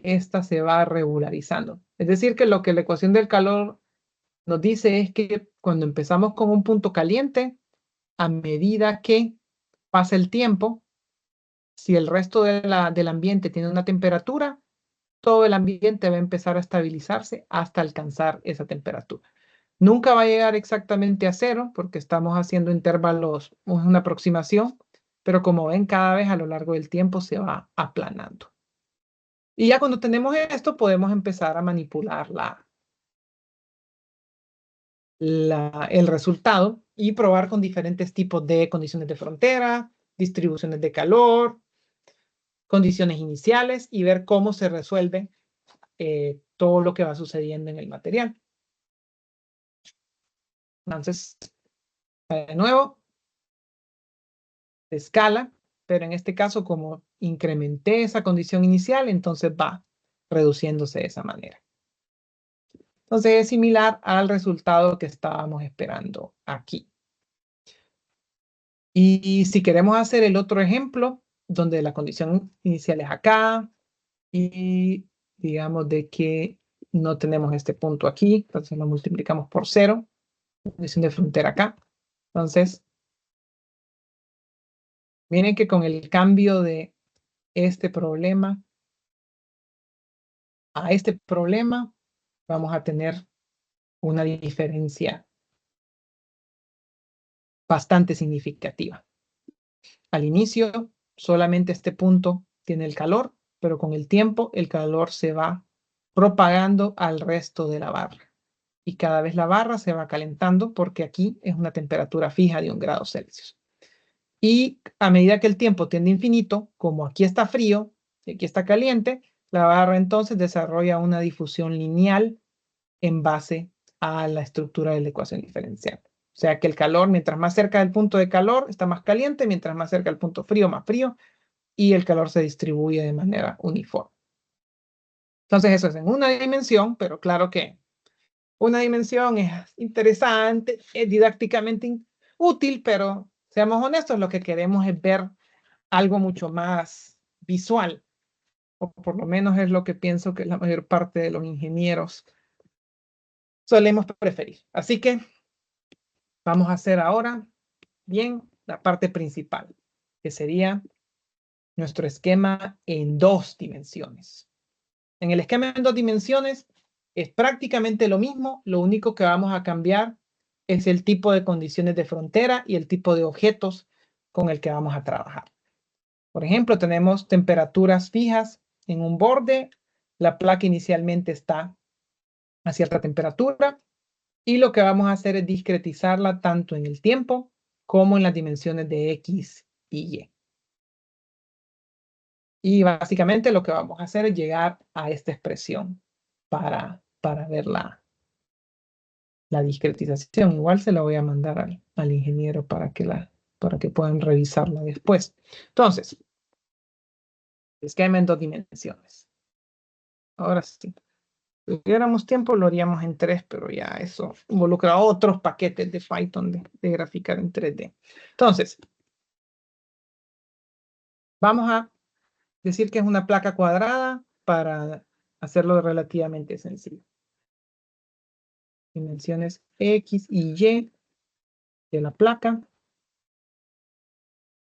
esta se va regularizando. Es decir, que lo que la ecuación del calor nos dice es que cuando empezamos con un punto caliente, a medida que pasa el tiempo, si el resto del ambiente tiene una temperatura, todo el ambiente va a empezar a estabilizarse hasta alcanzar esa temperatura. Nunca va a llegar exactamente a cero porque estamos haciendo intervalos, una aproximación, pero como ven, cada vez a lo largo del tiempo se va aplanando. Y ya cuando tenemos esto, podemos empezar a manipular el resultado y probar con diferentes tipos de condiciones de frontera, distribuciones de calor, condiciones iniciales y ver cómo se resuelve todo lo que va sucediendo en el material. Entonces, de nuevo, de escala, pero en este caso, como incrementé esa condición inicial, entonces va reduciéndose de esa manera. Entonces es similar al resultado que estábamos esperando aquí. Y si queremos hacer el otro ejemplo, donde la condición inicial es acá y digamos de que no tenemos este punto aquí, entonces lo multiplicamos por 0, condición de frontera acá. Entonces, miren que con el cambio de este problema a este problema, vamos a tener una diferencia bastante significativa. Al inicio, solamente este punto tiene el calor, pero con el tiempo el calor se va propagando al resto de la barra. Y cada vez la barra se va calentando porque aquí es una temperatura fija de 1 grado Celsius. Y a medida que el tiempo tiende a infinito, como aquí está frío y aquí está caliente, la barra entonces desarrolla una difusión lineal en base a la estructura de la ecuación diferencial. O sea que el calor, mientras más cerca del punto de calor, está más caliente, mientras más cerca del punto frío, más frío, y el calor se distribuye de manera uniforme. Entonces eso es en una dimensión, pero claro que una dimensión es interesante, es didácticamente útil, pero seamos honestos, lo que queremos es ver algo mucho más visual, o por lo menos es lo que pienso que la mayor parte de los ingenieros solemos preferir. Así que vamos a hacer ahora, bien, la parte principal, que sería nuestro esquema en 2 dimensiones. En el esquema en 2 dimensiones es prácticamente lo mismo, lo único que vamos a cambiar es el tipo de condiciones de frontera y el tipo de objetos con el que vamos a trabajar. Por ejemplo, tenemos temperaturas fijas en un borde, la placa inicialmente está a cierta temperatura y lo que vamos a hacer es discretizarla tanto en el tiempo como en las dimensiones de X y Y. Y básicamente lo que vamos a hacer es llegar a esta expresión para ver la discretización. Igual se la voy a mandar al ingeniero para que puedan revisarla después. Entonces, esquema en 2 dimensiones. Ahora sí. Si tuviéramos tiempo lo haríamos en 3, pero ya eso involucra otros paquetes de Python de graficar en 3D. Entonces, vamos a decir que es una placa cuadrada para hacerlo relativamente sencillo. Dimensiones X y Y de la placa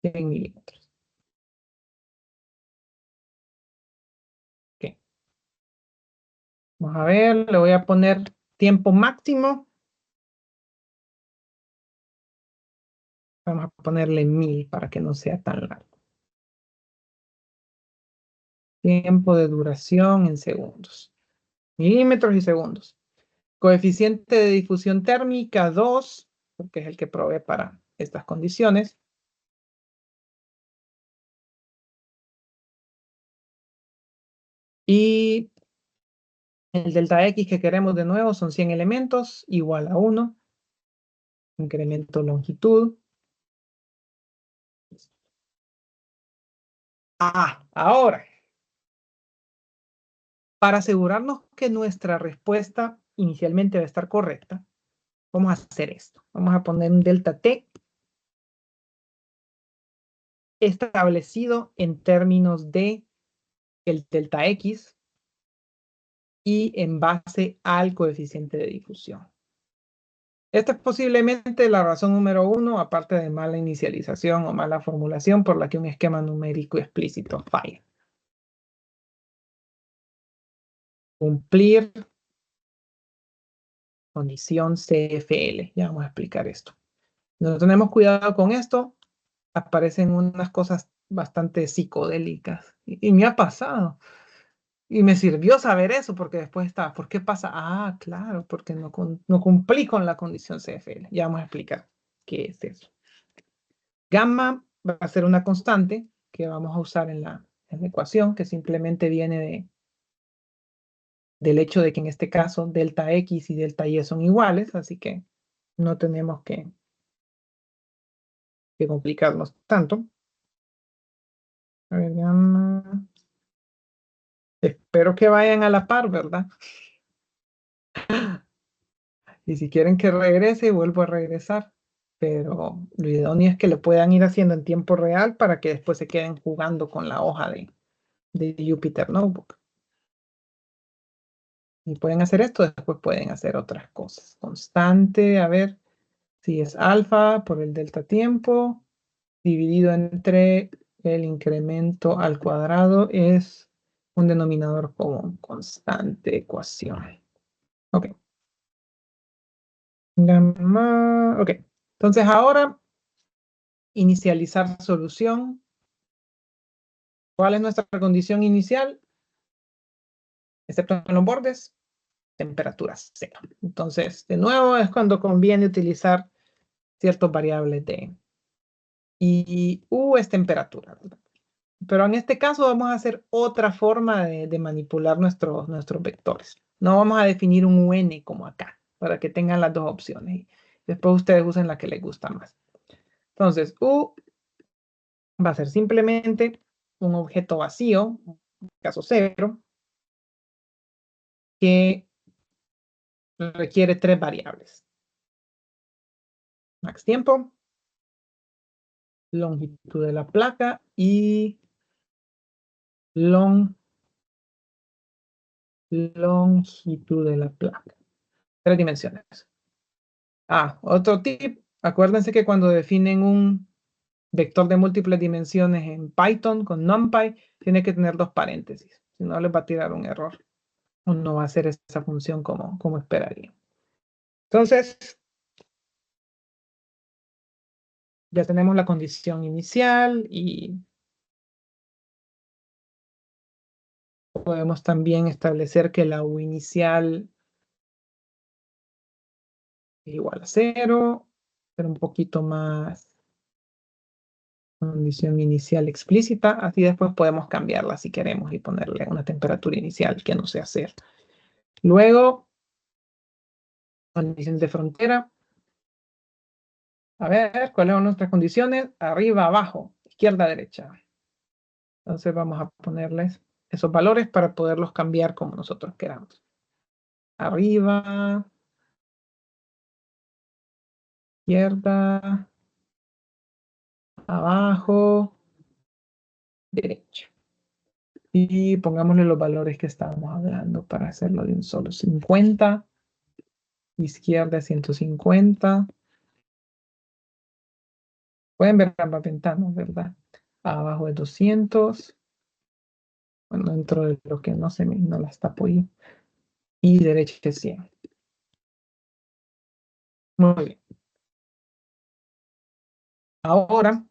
en milímetros. Okay. Vamos a ver, le voy a poner tiempo máximo. Vamos a ponerle 1000 para que no sea tan largo. Tiempo de duración en segundos. Milímetros y segundos. Coeficiente de difusión térmica 2, porque es el que provee para estas condiciones. Y el delta X que queremos de nuevo son 100 elementos, igual a 1. Incremento longitud. Ahora, para asegurarnos que nuestra respuesta inicialmente va a estar correcta, vamos a hacer esto. Vamos a poner un delta T establecido en términos de el delta X y en base al coeficiente de difusión. Esta es posiblemente la razón número 1, aparte de mala inicialización o mala formulación, por la que un esquema numérico explícito falla. Cumplir condición CFL. Ya vamos a explicar esto. Si no tenemos cuidado con esto, aparecen unas cosas bastante psicodélicas. Y me ha pasado. Y me sirvió saber eso, porque después está, ¿por qué pasa? Ah, claro, porque no cumplí con la condición CFL. Ya vamos a explicar qué es eso. Gamma va a ser una constante que vamos a usar en la ecuación, que simplemente viene del hecho de que en este caso delta X y delta Y son iguales, así que no tenemos que complicarnos tanto. A ver, gamma. Espero que vayan a la par, ¿verdad? Y si quieren que regrese, vuelvo a regresar. Pero lo idóneo es que lo puedan ir haciendo en tiempo real para que después se queden jugando con la hoja de Jupyter Notebook. Y pueden hacer esto, después pueden hacer otras cosas. Constante, a ver, si es alfa por el delta tiempo, dividido entre el incremento al cuadrado, es un denominador común, constante ecuación. Ok. Gamma, ok. Entonces ahora, inicializar solución. ¿Cuál es nuestra condición inicial? Excepto en los bordes, temperatura cero. Entonces, de nuevo, es cuando conviene utilizar ciertas variables de... Y U es temperatura, ¿verdad? Pero en este caso vamos a hacer otra forma de manipular nuestros vectores. No vamos a definir un UN como acá, para que tengan las dos opciones. Y después ustedes usen la que les gusta más. Entonces, U va a ser simplemente un objeto vacío, en caso 0, que requiere 3 variables. Max tiempo, longitud de la placa y longitud de la placa. 3 dimensiones. Otro tip. Acuérdense que cuando definen un vector de múltiples dimensiones en Python con NumPy, tiene que tener 2 paréntesis. Si no, les va a tirar un error. O no va a hacer esa función como esperaría. Entonces, ya tenemos la condición inicial y podemos también establecer que la U inicial es igual a 0, pero un poquito más condición inicial explícita. Así después podemos cambiarla si queremos y ponerle una temperatura inicial que no sea 0. Luego, condiciones de frontera. A ver, ¿cuáles son nuestras condiciones? Arriba, abajo, izquierda, derecha. Entonces vamos a ponerles esos valores para poderlos cambiar como nosotros queramos. Arriba, izquierda, abajo, derecha. Y pongámosle los valores que estábamos hablando para hacerlo de un solo. 50, izquierda 150. Pueden ver ambas ventanas, ¿verdad? Abajo es 200. Bueno, dentro de lo que no las tapo ahí. Y derecha es 100. Muy bien. Ahora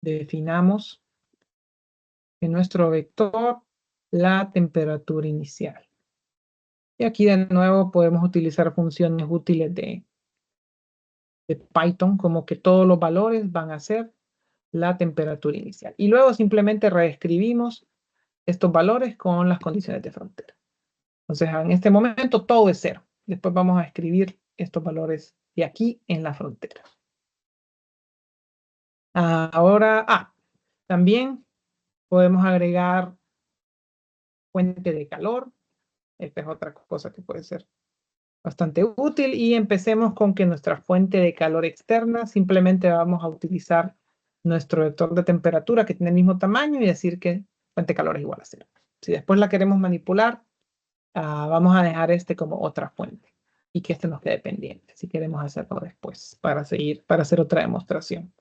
definamos en nuestro vector la temperatura inicial. Y aquí de nuevo podemos utilizar funciones útiles de Python, como que todos los valores van a ser la temperatura inicial. Y luego simplemente reescribimos estos valores con las condiciones de frontera. Entonces, en este momento todo es 0. Después vamos a escribir estos valores de aquí en la frontera. Ahora, también podemos agregar fuente de calor. Esta es otra cosa que puede ser bastante útil. Y empecemos con que nuestra fuente de calor externa, simplemente vamos a utilizar nuestro vector de temperatura que tiene el mismo tamaño y decir que fuente de calor es igual a 0. Si después la queremos manipular, vamos a dejar este como otra fuente y que este nos quede pendiente si queremos hacerlo después para hacer otra demostración.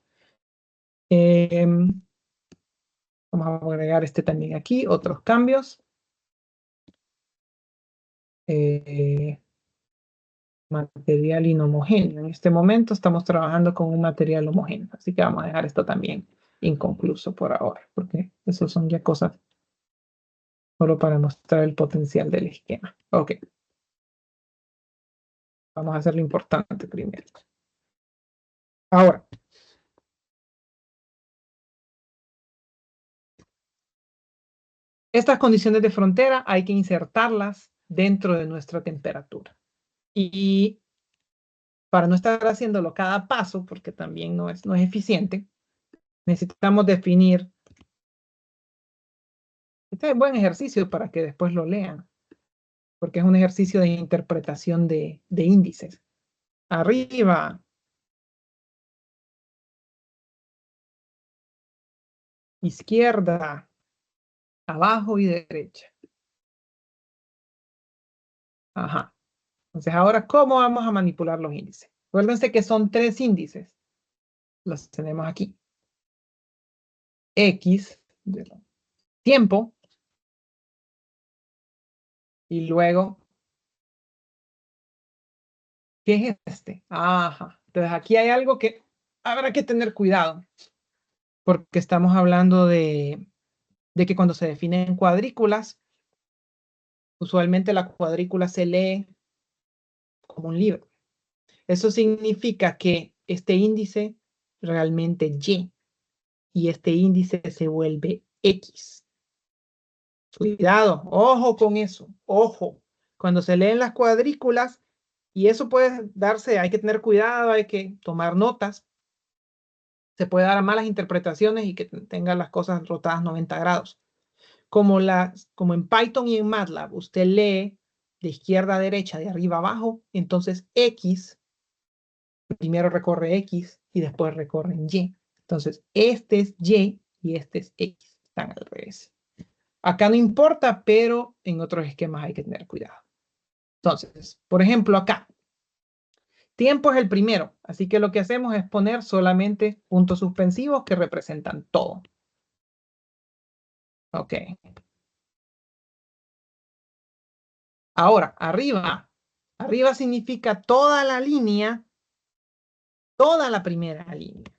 Vamos a agregar este también aquí, otros cambios. Material inhomogéneo. En este momento estamos trabajando con un material homogéneo, así que vamos a dejar esto también inconcluso por ahora, porque eso son ya cosas solo para mostrar el potencial del esquema. Ok. Vamos a hacer lo importante primero. Ahora, estas condiciones de frontera hay que insertarlas dentro de nuestra temperatura. Y para no estar haciéndolo cada paso, porque también no es eficiente, necesitamos definir. Este es un buen ejercicio para que después lo lean, porque es un ejercicio de interpretación de índices. Arriba, izquierda, abajo y derecha. Ajá. Entonces, ahora, ¿cómo vamos a manipular los índices? Acuérdense que son 3 índices. Los tenemos aquí. X, tiempo, y luego, ¿qué es este? Ajá. Entonces, aquí hay algo que habrá que tener cuidado, porque estamos hablando de que cuando se definen cuadrículas, usualmente la cuadrícula se lee como un libro. Eso significa que este índice realmente y este índice se vuelve X. Cuidado, ojo con eso, ojo. Cuando se leen las cuadrículas, y eso puede darse, hay que tener cuidado, hay que tomar notas. Se puede dar a malas interpretaciones y que tengan las cosas rotadas 90 grados. Como en Python y en MATLAB, usted lee de izquierda a derecha, de arriba a abajo, entonces X, primero recorre X y después recorren Y. Entonces, este es Y este es X. Están al revés. Acá no importa, pero en otros esquemas hay que tener cuidado. Entonces, por ejemplo, acá, tiempo es el primero, así que lo que hacemos es poner solamente puntos suspensivos que representan todo. Ok. Ahora, arriba. Arriba significa toda la línea, toda la primera línea.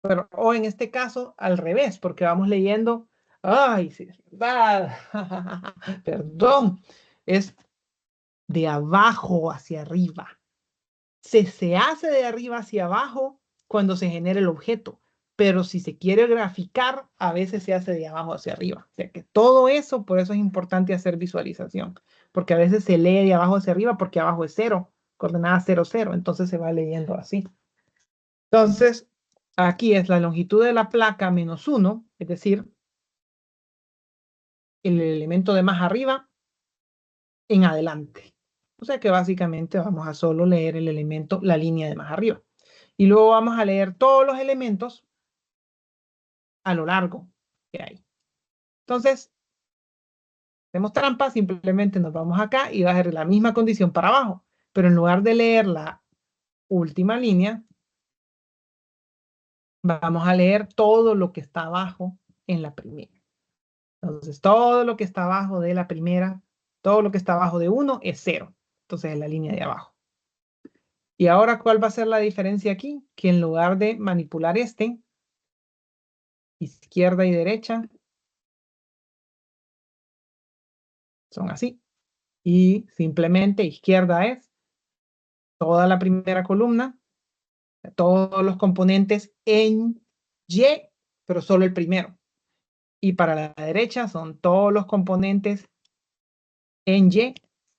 Pero, o en este caso, al revés, porque vamos leyendo. Ay, sí, es verdad. Perdón. Es de abajo hacia arriba. Se hace de arriba hacia abajo cuando se genera el objeto, pero si se quiere graficar, a veces se hace de abajo hacia arriba. O sea que todo eso, por eso es importante hacer visualización, porque a veces se lee de abajo hacia arriba porque abajo es 0, coordenada 0, 0, entonces se va leyendo así. Entonces, aquí es la longitud de la placa menos 1, es decir, el elemento de más arriba en adelante. O sea que básicamente vamos a solo leer el elemento, la línea de más arriba. Y luego vamos a leer todos los elementos a lo largo que hay. Entonces, hacemos trampa, simplemente nos vamos acá y va a ser la misma condición para abajo. Pero en lugar de leer la última línea, vamos a leer todo lo que está abajo en la primera. Entonces, todo lo que está abajo de la primera, todo lo que está abajo de 1 es 0. Entonces, es la línea de abajo. Y ahora, ¿cuál va a ser la diferencia aquí? Que en lugar de manipular izquierda y derecha, son así. Y simplemente izquierda es toda la primera columna, todos los componentes en Y, pero solo el primero. Y para la derecha son todos los componentes en Y,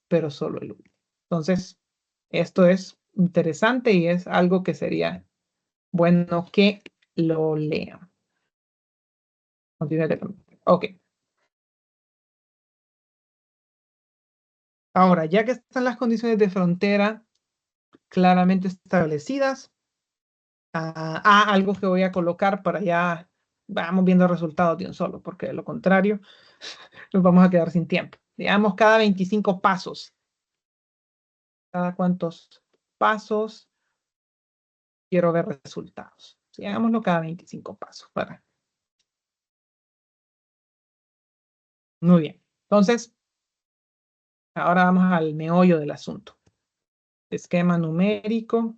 pero solo el último. Entonces, esto es interesante y es algo que sería bueno que lo lean. Ok. Ahora, ya que están las condiciones de frontera claramente establecidas, algo que voy a colocar para ya vamos viendo resultados de un solo, porque de lo contrario nos vamos a quedar sin tiempo. Digamos cada 25 pasos. ¿Cada cuántos pasos quiero ver resultados? Sí, hagámoslo cada 25 pasos. Muy bien. Entonces, ahora vamos al meollo del asunto. Esquema numérico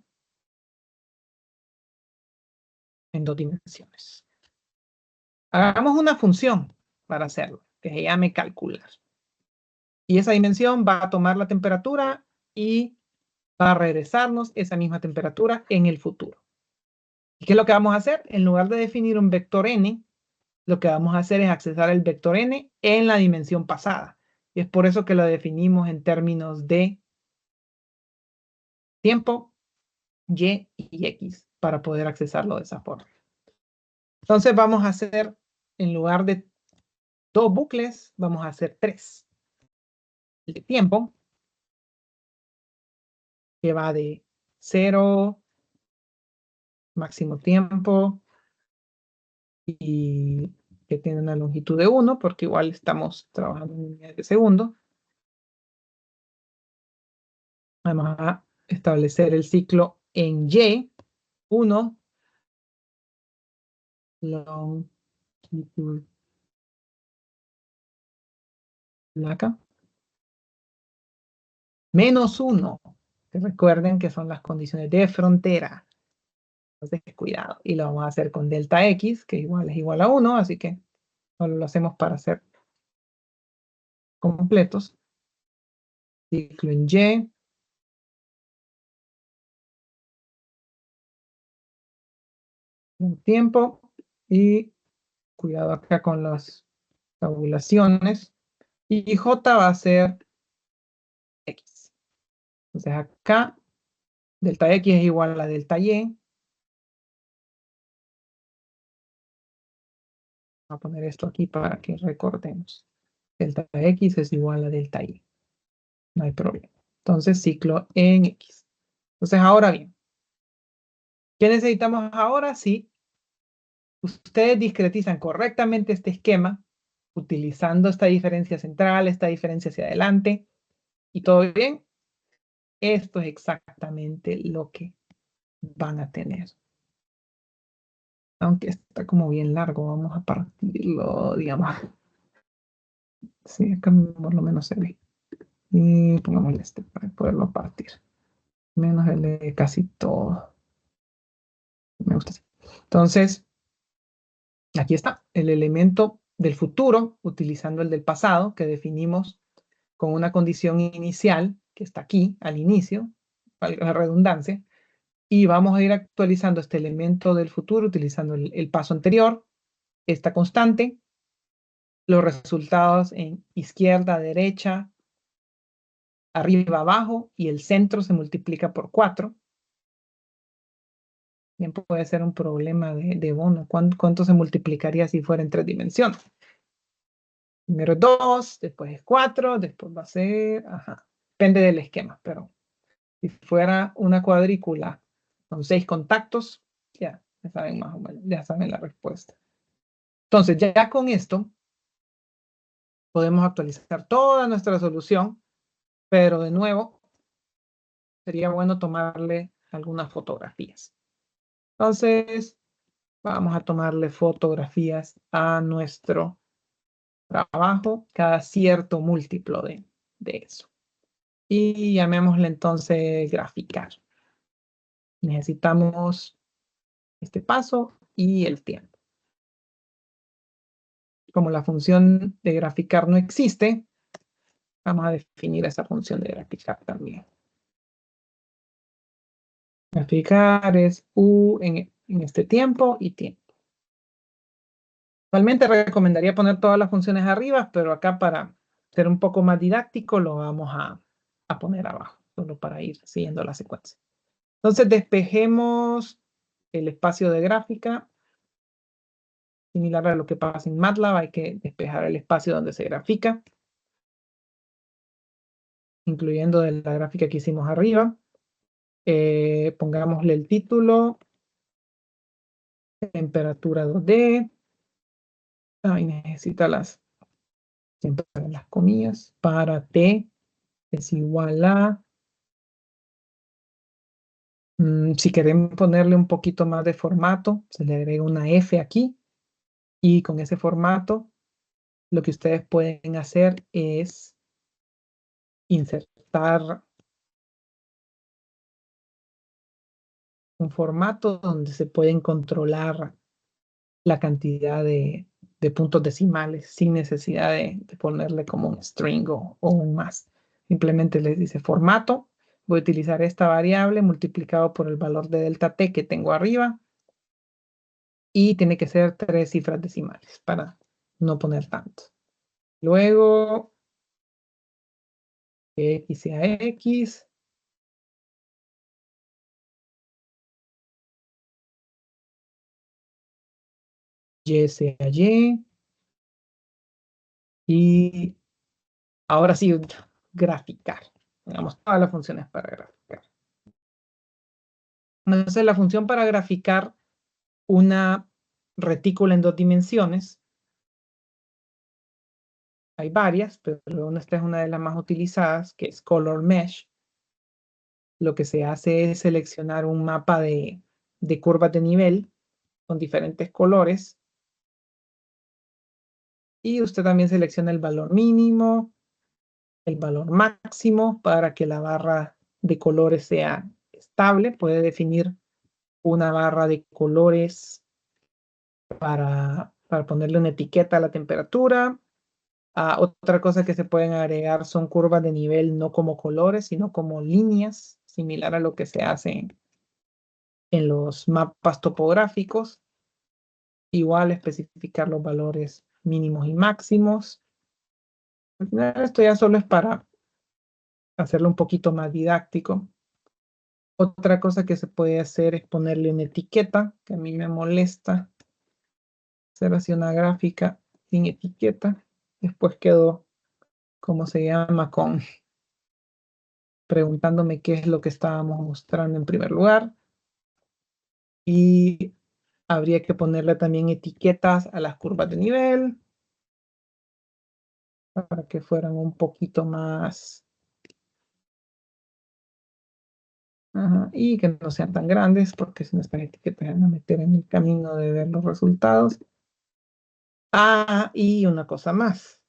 en 2 dimensiones. Hagamos una función para hacerlo, que se llame calcular. Y esa dimensión va a tomar la temperatura y va a regresarnos esa misma temperatura en el futuro. ¿Y qué es lo que vamos a hacer? En lugar de definir un vector n, lo que vamos a hacer es accesar el vector n en la dimensión pasada. Y es por eso que lo definimos en términos de tiempo, y y x, para poder accesarlo de esa forma. Entonces vamos a hacer, en lugar de 2 bucles, vamos a hacer 3. El de tiempo, que va de 0, máximo tiempo, y que tiene una longitud de 1, porque igual estamos trabajando en unidades de segundo. Vamos a establecer el ciclo en Y. 1, longitud placa, menos 1, que recuerden que son las condiciones de frontera. Entonces, cuidado. Y lo vamos a hacer con delta X, que igual es igual a 1, así que solo lo hacemos para hacer completos. Ciclo en Y. Un tiempo. Y cuidado acá con las tabulaciones. Y J va a ser X. Entonces acá, delta X es igual a delta Y. Voy a poner esto aquí para que recordemos. Delta X es igual a delta Y. No hay problema. Entonces, ciclo en X. Entonces, ahora bien, ¿qué necesitamos ahora? Si ustedes discretizan correctamente este esquema, utilizando esta diferencia central, esta diferencia hacia adelante, y todo bien, esto es exactamente lo que van a tener. Aunque está como bien largo, vamos a partirlo, digamos. Sí, acá por lo menos se ve. Y pongámosle este para poderlo partir. Menos el de casi todo. Me gusta así. Entonces, aquí está el elemento del futuro, utilizando el del pasado, que definimos con una condición inicial, que está aquí, al inicio, valga la redundancia, y vamos a ir actualizando este elemento del futuro utilizando el paso anterior, esta constante, los resultados en izquierda, derecha, arriba, abajo, y el centro se multiplica por 4. Bien, puede ser un problema de bono. ¿Cuánto se multiplicaría si fuera en 3 dimensiones? Primero es 2, después es 4, después va a ser... Ajá. Depende del esquema, pero si fuera una cuadrícula con 6 contactos, ya saben más o menos, ya saben la respuesta. Entonces, ya con esto, podemos actualizar toda nuestra solución, pero de nuevo, sería bueno tomarle algunas fotografías. Entonces, vamos a tomarle fotografías a nuestro trabajo, cada cierto múltiplo de eso. Y llamémosle entonces graficar. Necesitamos este paso y el tiempo. Como la función de graficar no existe, vamos a definir esa función de graficar también. Graficar es U en este tiempo y tiempo. Actualmente recomendaría poner todas las funciones arriba, pero acá para ser un poco más didáctico lo vamos a poner abajo, solo para ir siguiendo la secuencia. Entonces despejemos el espacio de gráfica. Similar a lo que pasa en MATLAB, hay que despejar el espacio donde se grafica, incluyendo de la gráfica que hicimos arriba. Pongámosle el título, temperatura 2D. Ahí necesita siempre las comillas, para T es igual a... si queremos ponerle un poquito más de formato, se le agrega una F aquí, y con ese formato, lo que ustedes pueden hacer es insertar un formato donde se pueden controlar la cantidad de puntos decimales sin necesidad de ponerle como un string o un más. Simplemente les dice formato, voy a utilizar esta variable multiplicado por el valor de delta t que tengo arriba y tiene que ser 3 cifras decimales para no poner tanto. Luego, x sea x. Y sea y. Y ahora sí, graficar. Digamos, todas las funciones para graficar. Entonces, la función para graficar una retícula en 2 dimensiones, hay varias, pero esta es una de las más utilizadas, que es Color Mesh. lo que se hace es seleccionar un mapa de curvas de nivel con diferentes colores. Y usted también selecciona el valor mínimo, el valor máximo para que la barra de colores sea estable. Puede definir una barra de colores para ponerle una etiqueta a la temperatura. Otra cosa que se pueden agregar son curvas de nivel no como colores, sino como líneas, similar a lo que se hace en los mapas topográficos. Igual especificar los valores mínimos y máximos. Al final esto ya solo es para hacerlo un poquito más didáctico. Otra cosa que se puede hacer es ponerle una etiqueta, que a mí me molesta. Hacer así una gráfica sin etiqueta. Después quedo, como se llama, preguntándome qué es lo que estábamos mostrando en primer lugar. Y habría que ponerle también etiquetas a las curvas de nivel para que fueran un poquito más... y que no sean tan grandes, porque si no estas etiquetas van a meter en el camino de ver los resultados. Y una cosa más.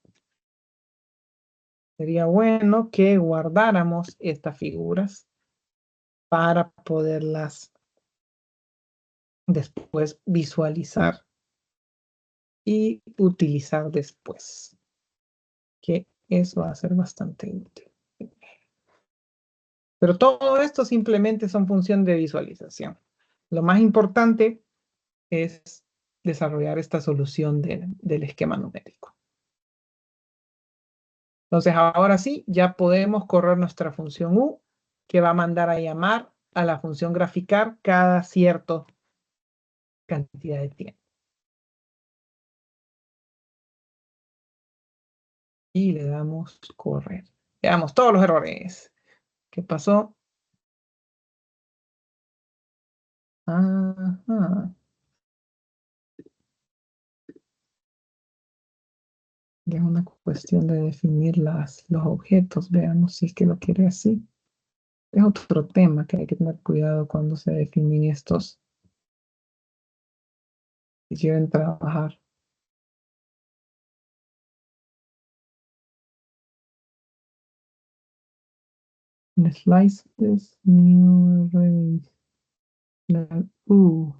Sería bueno que guardáramos estas figuras para poderlas después visualizar y utilizar después, que eso va a ser bastante útil. Pero todo esto simplemente son función de visualización. Lo más importante es desarrollar esta solución del esquema numérico. Entonces, ahora sí, ya podemos correr nuestra función U, que va a mandar a llamar a la función graficar cada cierta cantidad de tiempo. Y le damos correr. Veamos todos los errores. ¿Qué pasó? Ajá. Ya es una cuestión de definir los objetos. Veamos si es que lo quiere así. Es otro tema que hay que tener cuidado cuando se definen estos que quieren trabajar. Slices, new arrays. ¿O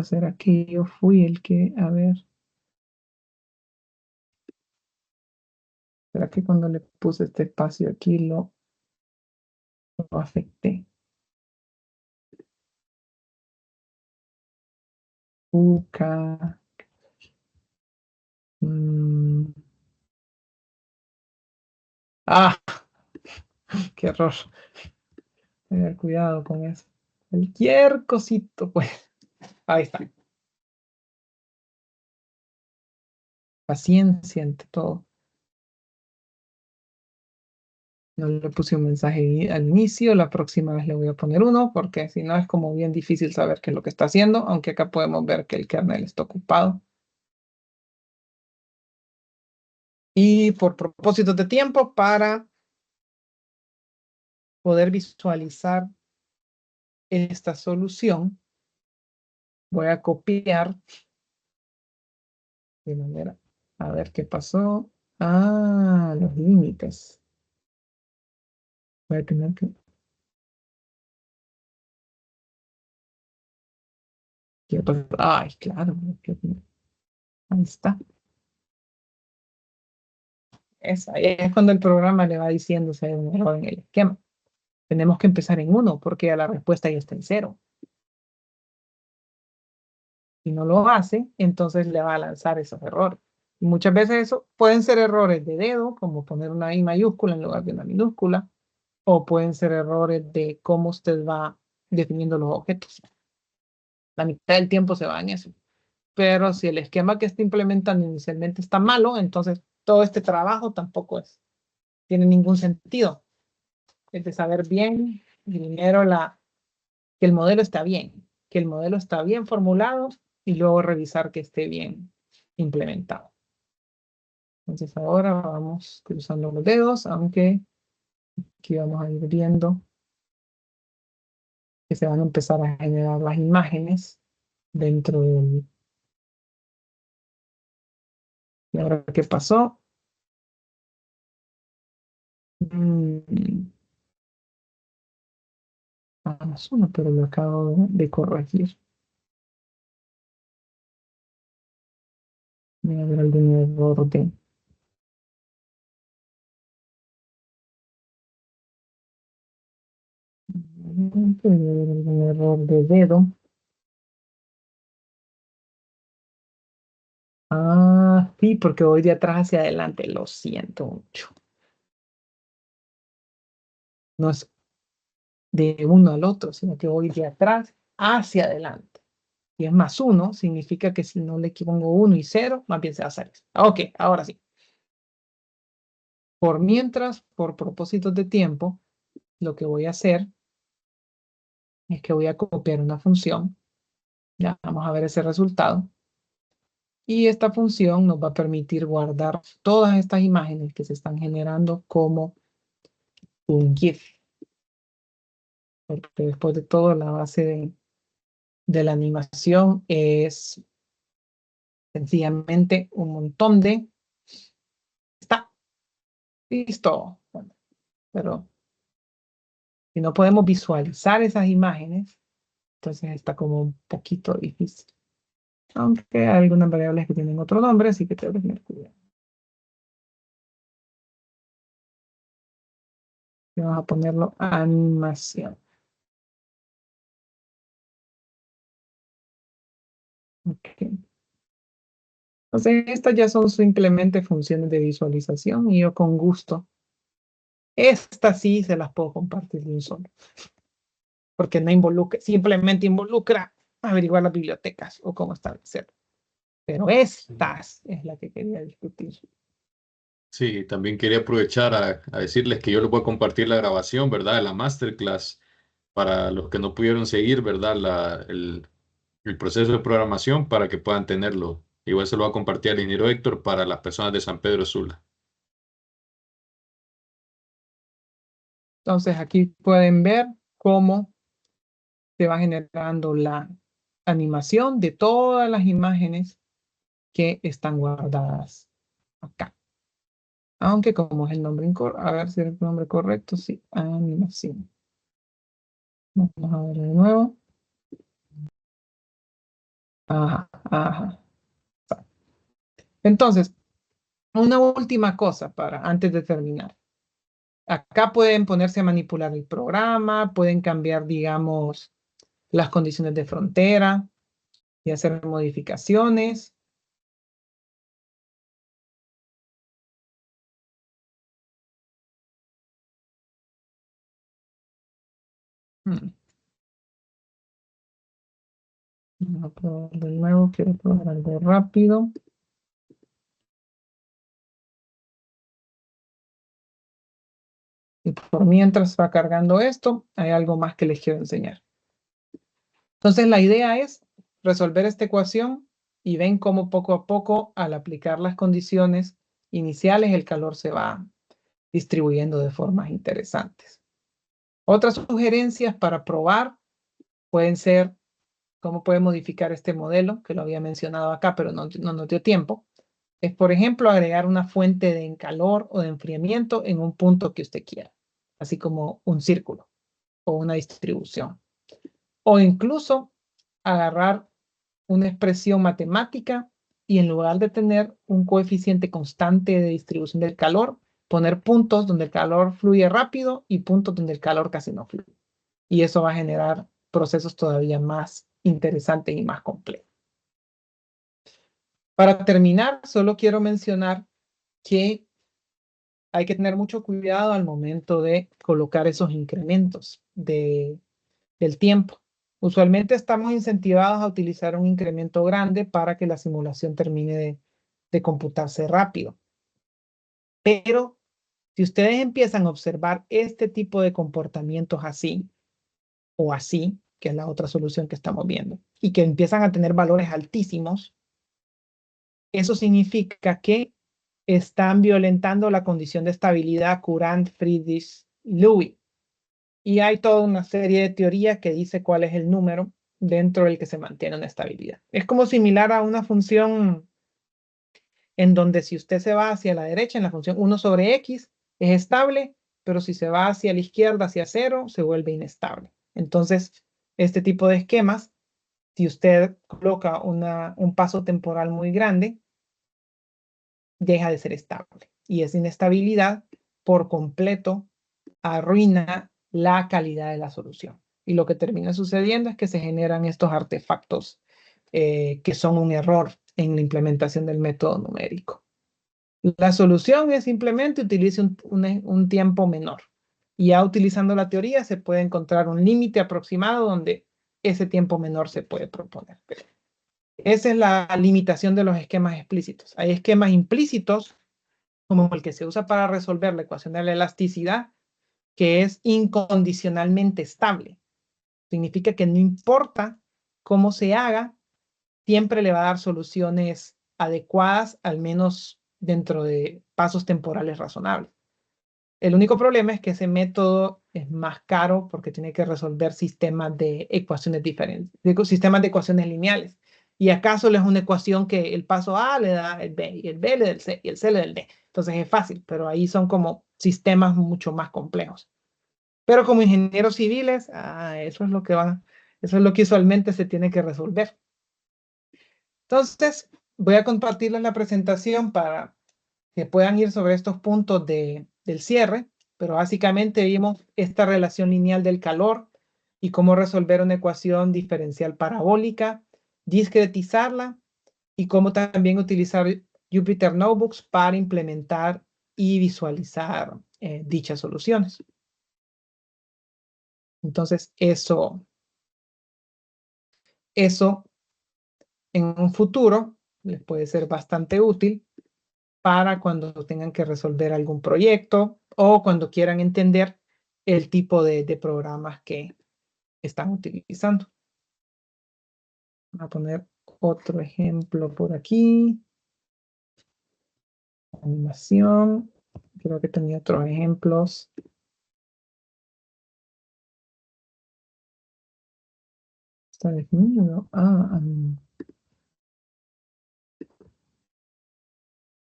será que yo fui el que, a ver, será que cuando le puse este espacio aquí lo afecté? UK. ¡Ah! ¡Qué error! Tener cuidado con eso. Cualquier cosito, pues. Ahí está. Paciencia ante todo. No le puse un mensaje al inicio, la próxima vez le voy a poner uno, porque si no es como bien difícil saber qué es lo que está haciendo, aunque acá podemos ver que el kernel está ocupado. Y por propósitos de tiempo, para poder visualizar esta solución, voy a copiar de manera, a ver qué pasó. Los límites. Voy a tener que... Ay, claro. Ahí está. Ahí es cuando el programa le va diciendo si hay un error en el esquema. Tenemos que empezar en 1 porque ya la respuesta ya está en 0. Si no lo hace, entonces le va a lanzar esos errores. Y muchas veces eso pueden ser errores de dedo, como poner una I mayúscula en lugar de una minúscula, o pueden ser errores de cómo usted va definiendo los objetos. La mitad del tiempo se va en eso. Pero si el esquema que está implementando inicialmente está malo, entonces todo este trabajo tampoco tiene ningún sentido. Es de saber bien, primero que el modelo está bien, que el modelo está bien formulado y luego revisar que esté bien implementado. Entonces ahora vamos cruzando los dedos, aunque Aquí vamos a ir viendo que se van a empezar a generar las imágenes dentro del... ¿Y ahora qué pasó? Uno, pero lo acabo de corregir. Voy a ver algún error de... Puede haber algún error de dedo. Ah, sí, porque voy de atrás hacia adelante. Lo siento mucho. No es de uno al otro, sino que voy de atrás hacia adelante. Y es +1, significa que si no le pongo 1 y 0, más bien se va a hacer eso. Ok, ahora sí. Por mientras, por propósitos de tiempo, lo que voy a hacer es que voy a copiar una función. Ya vamos a ver ese resultado. Y esta función nos va a permitir guardar todas estas imágenes que se están generando como un GIF. Porque después de todo, la base de la animación es sencillamente un montón de... Está listo. Bueno, pero si no podemos visualizar esas imágenes, entonces está como un poquito difícil. Aunque hay algunas variables que tienen otro nombre, así que tengo que tener cuidado. Y vamos a ponerlo animación. Ok. Entonces, estas ya son simplemente funciones de visualización y yo con gusto, estas sí se las puedo compartir de un solo, porque no involucra, simplemente involucra averiguar las bibliotecas o cómo establecer. Pero estas es la que quería discutir. Sí, también quería aprovechar a decirles que yo les voy a compartir la grabación, ¿verdad? De la masterclass para los que no pudieron seguir, ¿verdad? El proceso de programación para que puedan tenerlo. Igual se lo va a compartir al ingeniero Héctor para las personas de San Pedro Sula. Entonces, aquí pueden ver cómo se va generando la animación de todas las imágenes que están guardadas acá. Aunque como es el nombre incorrecto, a ver si es el nombre correcto, sí, animación. Vamos a ver de nuevo. Ajá, ajá. Entonces, una última cosa para antes de terminar. Acá pueden ponerse a manipular el programa, pueden cambiar, digamos, las condiciones de frontera y hacer modificaciones. Hmm. Vamos a probar de nuevo, quiero probar algo rápido. Y por mientras va cargando esto, hay algo más que les quiero enseñar. Entonces la idea es resolver esta ecuación y ven cómo poco a poco, al aplicar las condiciones iniciales, el calor se va distribuyendo de formas interesantes. Otras sugerencias para probar pueden ser cómo puede modificar este modelo, que lo había mencionado acá, pero no nos dio tiempo. Es, por ejemplo, agregar una fuente de calor o de enfriamiento en un punto que usted quiera, así como un círculo o una distribución. O incluso agarrar una expresión matemática y en lugar de tener un coeficiente constante de distribución del calor, poner puntos donde el calor fluye rápido y puntos donde el calor casi no fluye. Y eso va a generar procesos todavía más interesantes y más complejos. Para terminar, solo quiero mencionar que hay que tener mucho cuidado al momento de colocar esos incrementos del tiempo. Usualmente estamos incentivados a utilizar un incremento grande para que la simulación termine de computarse rápido. Pero si ustedes empiezan a observar este tipo de comportamientos así o así, que es la otra solución que estamos viendo, y que empiezan a tener valores altísimos, eso significa que están violentando la condición de estabilidad Courant-Friedrich Lewis. Y hay toda una serie de teorías que dice cuál es el número dentro del que se mantiene una estabilidad. Es como similar a una función en donde si usted se va hacia la derecha en la función 1 sobre x es estable, pero si se va hacia la izquierda, hacia 0, se vuelve inestable. Entonces, este tipo de esquemas, si usted coloca un paso temporal muy grande, deja de ser estable. Y esa inestabilidad por completo arruina la calidad de la solución. Y lo que termina sucediendo es que se generan estos artefactos que son un error en la implementación del método numérico. La solución es simplemente utilice un tiempo menor. Y ya utilizando la teoría se puede encontrar un límite aproximado donde ese tiempo menor se puede proponer. Esa es la limitación de los esquemas explícitos. Hay esquemas implícitos, como el que se usa para resolver la ecuación de la elasticidad, que es incondicionalmente estable. Significa que no importa cómo se haga, siempre le va a dar soluciones adecuadas, al menos dentro de pasos temporales razonables. El único problema es que ese método es más caro porque tiene que resolver sistemas de ecuaciones diferentes, sistemas de ecuaciones lineales. Y acá solo es una ecuación que el paso A le da el B, y el B le da el C, y el C le da el D. Entonces es fácil, pero ahí son como sistemas mucho más complejos. Pero como ingenieros civiles, eso es lo que usualmente se tiene que resolver. Entonces, voy a compartirles la presentación para que puedan ir sobre estos puntos del cierre, pero básicamente vimos esta relación lineal del calor y cómo resolver una ecuación diferencial parabólica, discretizarla y cómo también utilizar Jupyter Notebooks para implementar y visualizar dichas soluciones. Entonces, eso en un futuro les puede ser bastante útil para cuando tengan que resolver algún proyecto o cuando quieran entender el tipo de programas que están utilizando. Voy a poner otro ejemplo por aquí. Animación. Creo que tenía otros ejemplos. ¿Está definido? A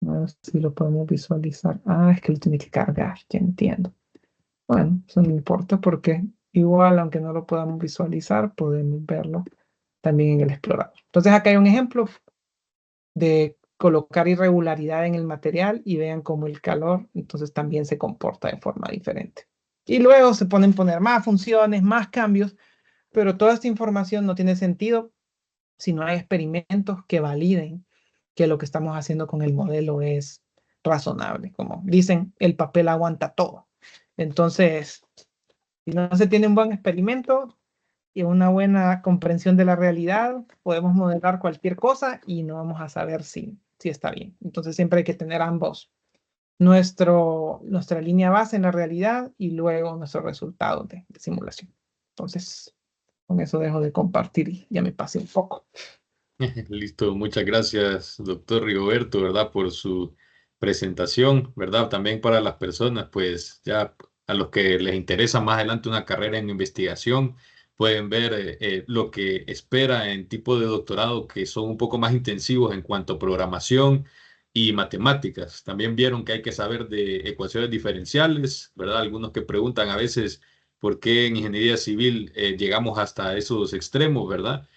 ver si lo podemos visualizar. Es que lo tiene que cargar, ya entiendo. Bueno, eso no importa porque igual, aunque no lo podamos visualizar, podemos verlo también en el explorador. Entonces acá hay un ejemplo de colocar irregularidad en el material y vean cómo el calor entonces también se comporta de forma diferente. Y luego se ponen poner más funciones, más cambios, pero toda esta información no tiene sentido si no hay experimentos que validen que lo que estamos haciendo con el modelo es razonable. Como dicen, el papel aguanta todo. Entonces, si no se tiene un buen experimento y una buena comprensión de la realidad, podemos modelar cualquier cosa y no vamos a saber si está bien. Entonces siempre hay que tener ambos. Nuestra línea base en la realidad y luego nuestros resultados de simulación. Entonces, con eso dejo de compartir y ya me pasé un poco. Listo, muchas gracias, doctor Rigoberto, ¿verdad? Por su presentación, ¿verdad? También para las personas, pues ya a los que les interesa más adelante una carrera en investigación, pueden ver lo que espera en tipo de doctorado que son un poco más intensivos en cuanto a programación y matemáticas. También vieron que hay que saber de ecuaciones diferenciales, ¿verdad? Algunos que preguntan a veces por qué en ingeniería civil llegamos hasta esos extremos, ¿verdad?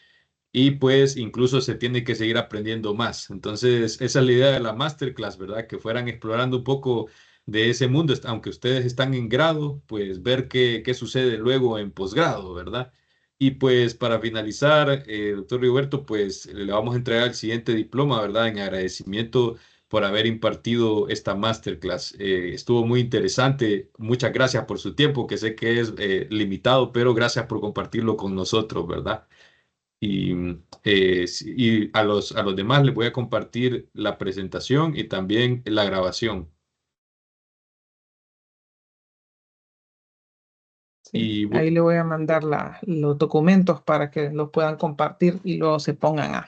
Y pues incluso se tiene que seguir aprendiendo más. Entonces, esa es la idea de la masterclass, ¿verdad? Que fueran explorando un poco de ese mundo, aunque ustedes están en grado, pues ver qué sucede luego en posgrado, ¿verdad? Y pues para finalizar, doctor Rigoberto, pues le vamos a entregar el siguiente diploma, ¿verdad? En agradecimiento por haber impartido esta masterclass. Estuvo muy interesante. Muchas gracias por su tiempo, que sé que es limitado, pero gracias por compartirlo con nosotros, ¿verdad? Y a los demás les voy a compartir la presentación y también la grabación. Sí, Y ahí le voy a mandar los documentos para que los puedan compartir y luego se pongan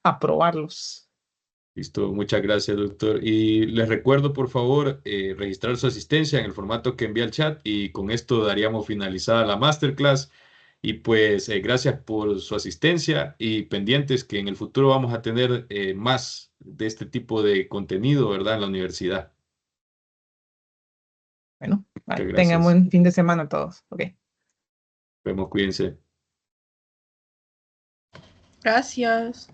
a probarlos. Listo, muchas gracias, doctor. Y les recuerdo, por favor, registrar su asistencia en el formato que envía el chat y con esto daríamos finalizada la masterclass. Y pues gracias por su asistencia y pendientes que en el futuro vamos a tener más de este tipo de contenido, ¿verdad? En la universidad. Bueno, Muchas tengan gracias. buen fin de semana todos. Ok. Nos vemos, cuídense. Gracias.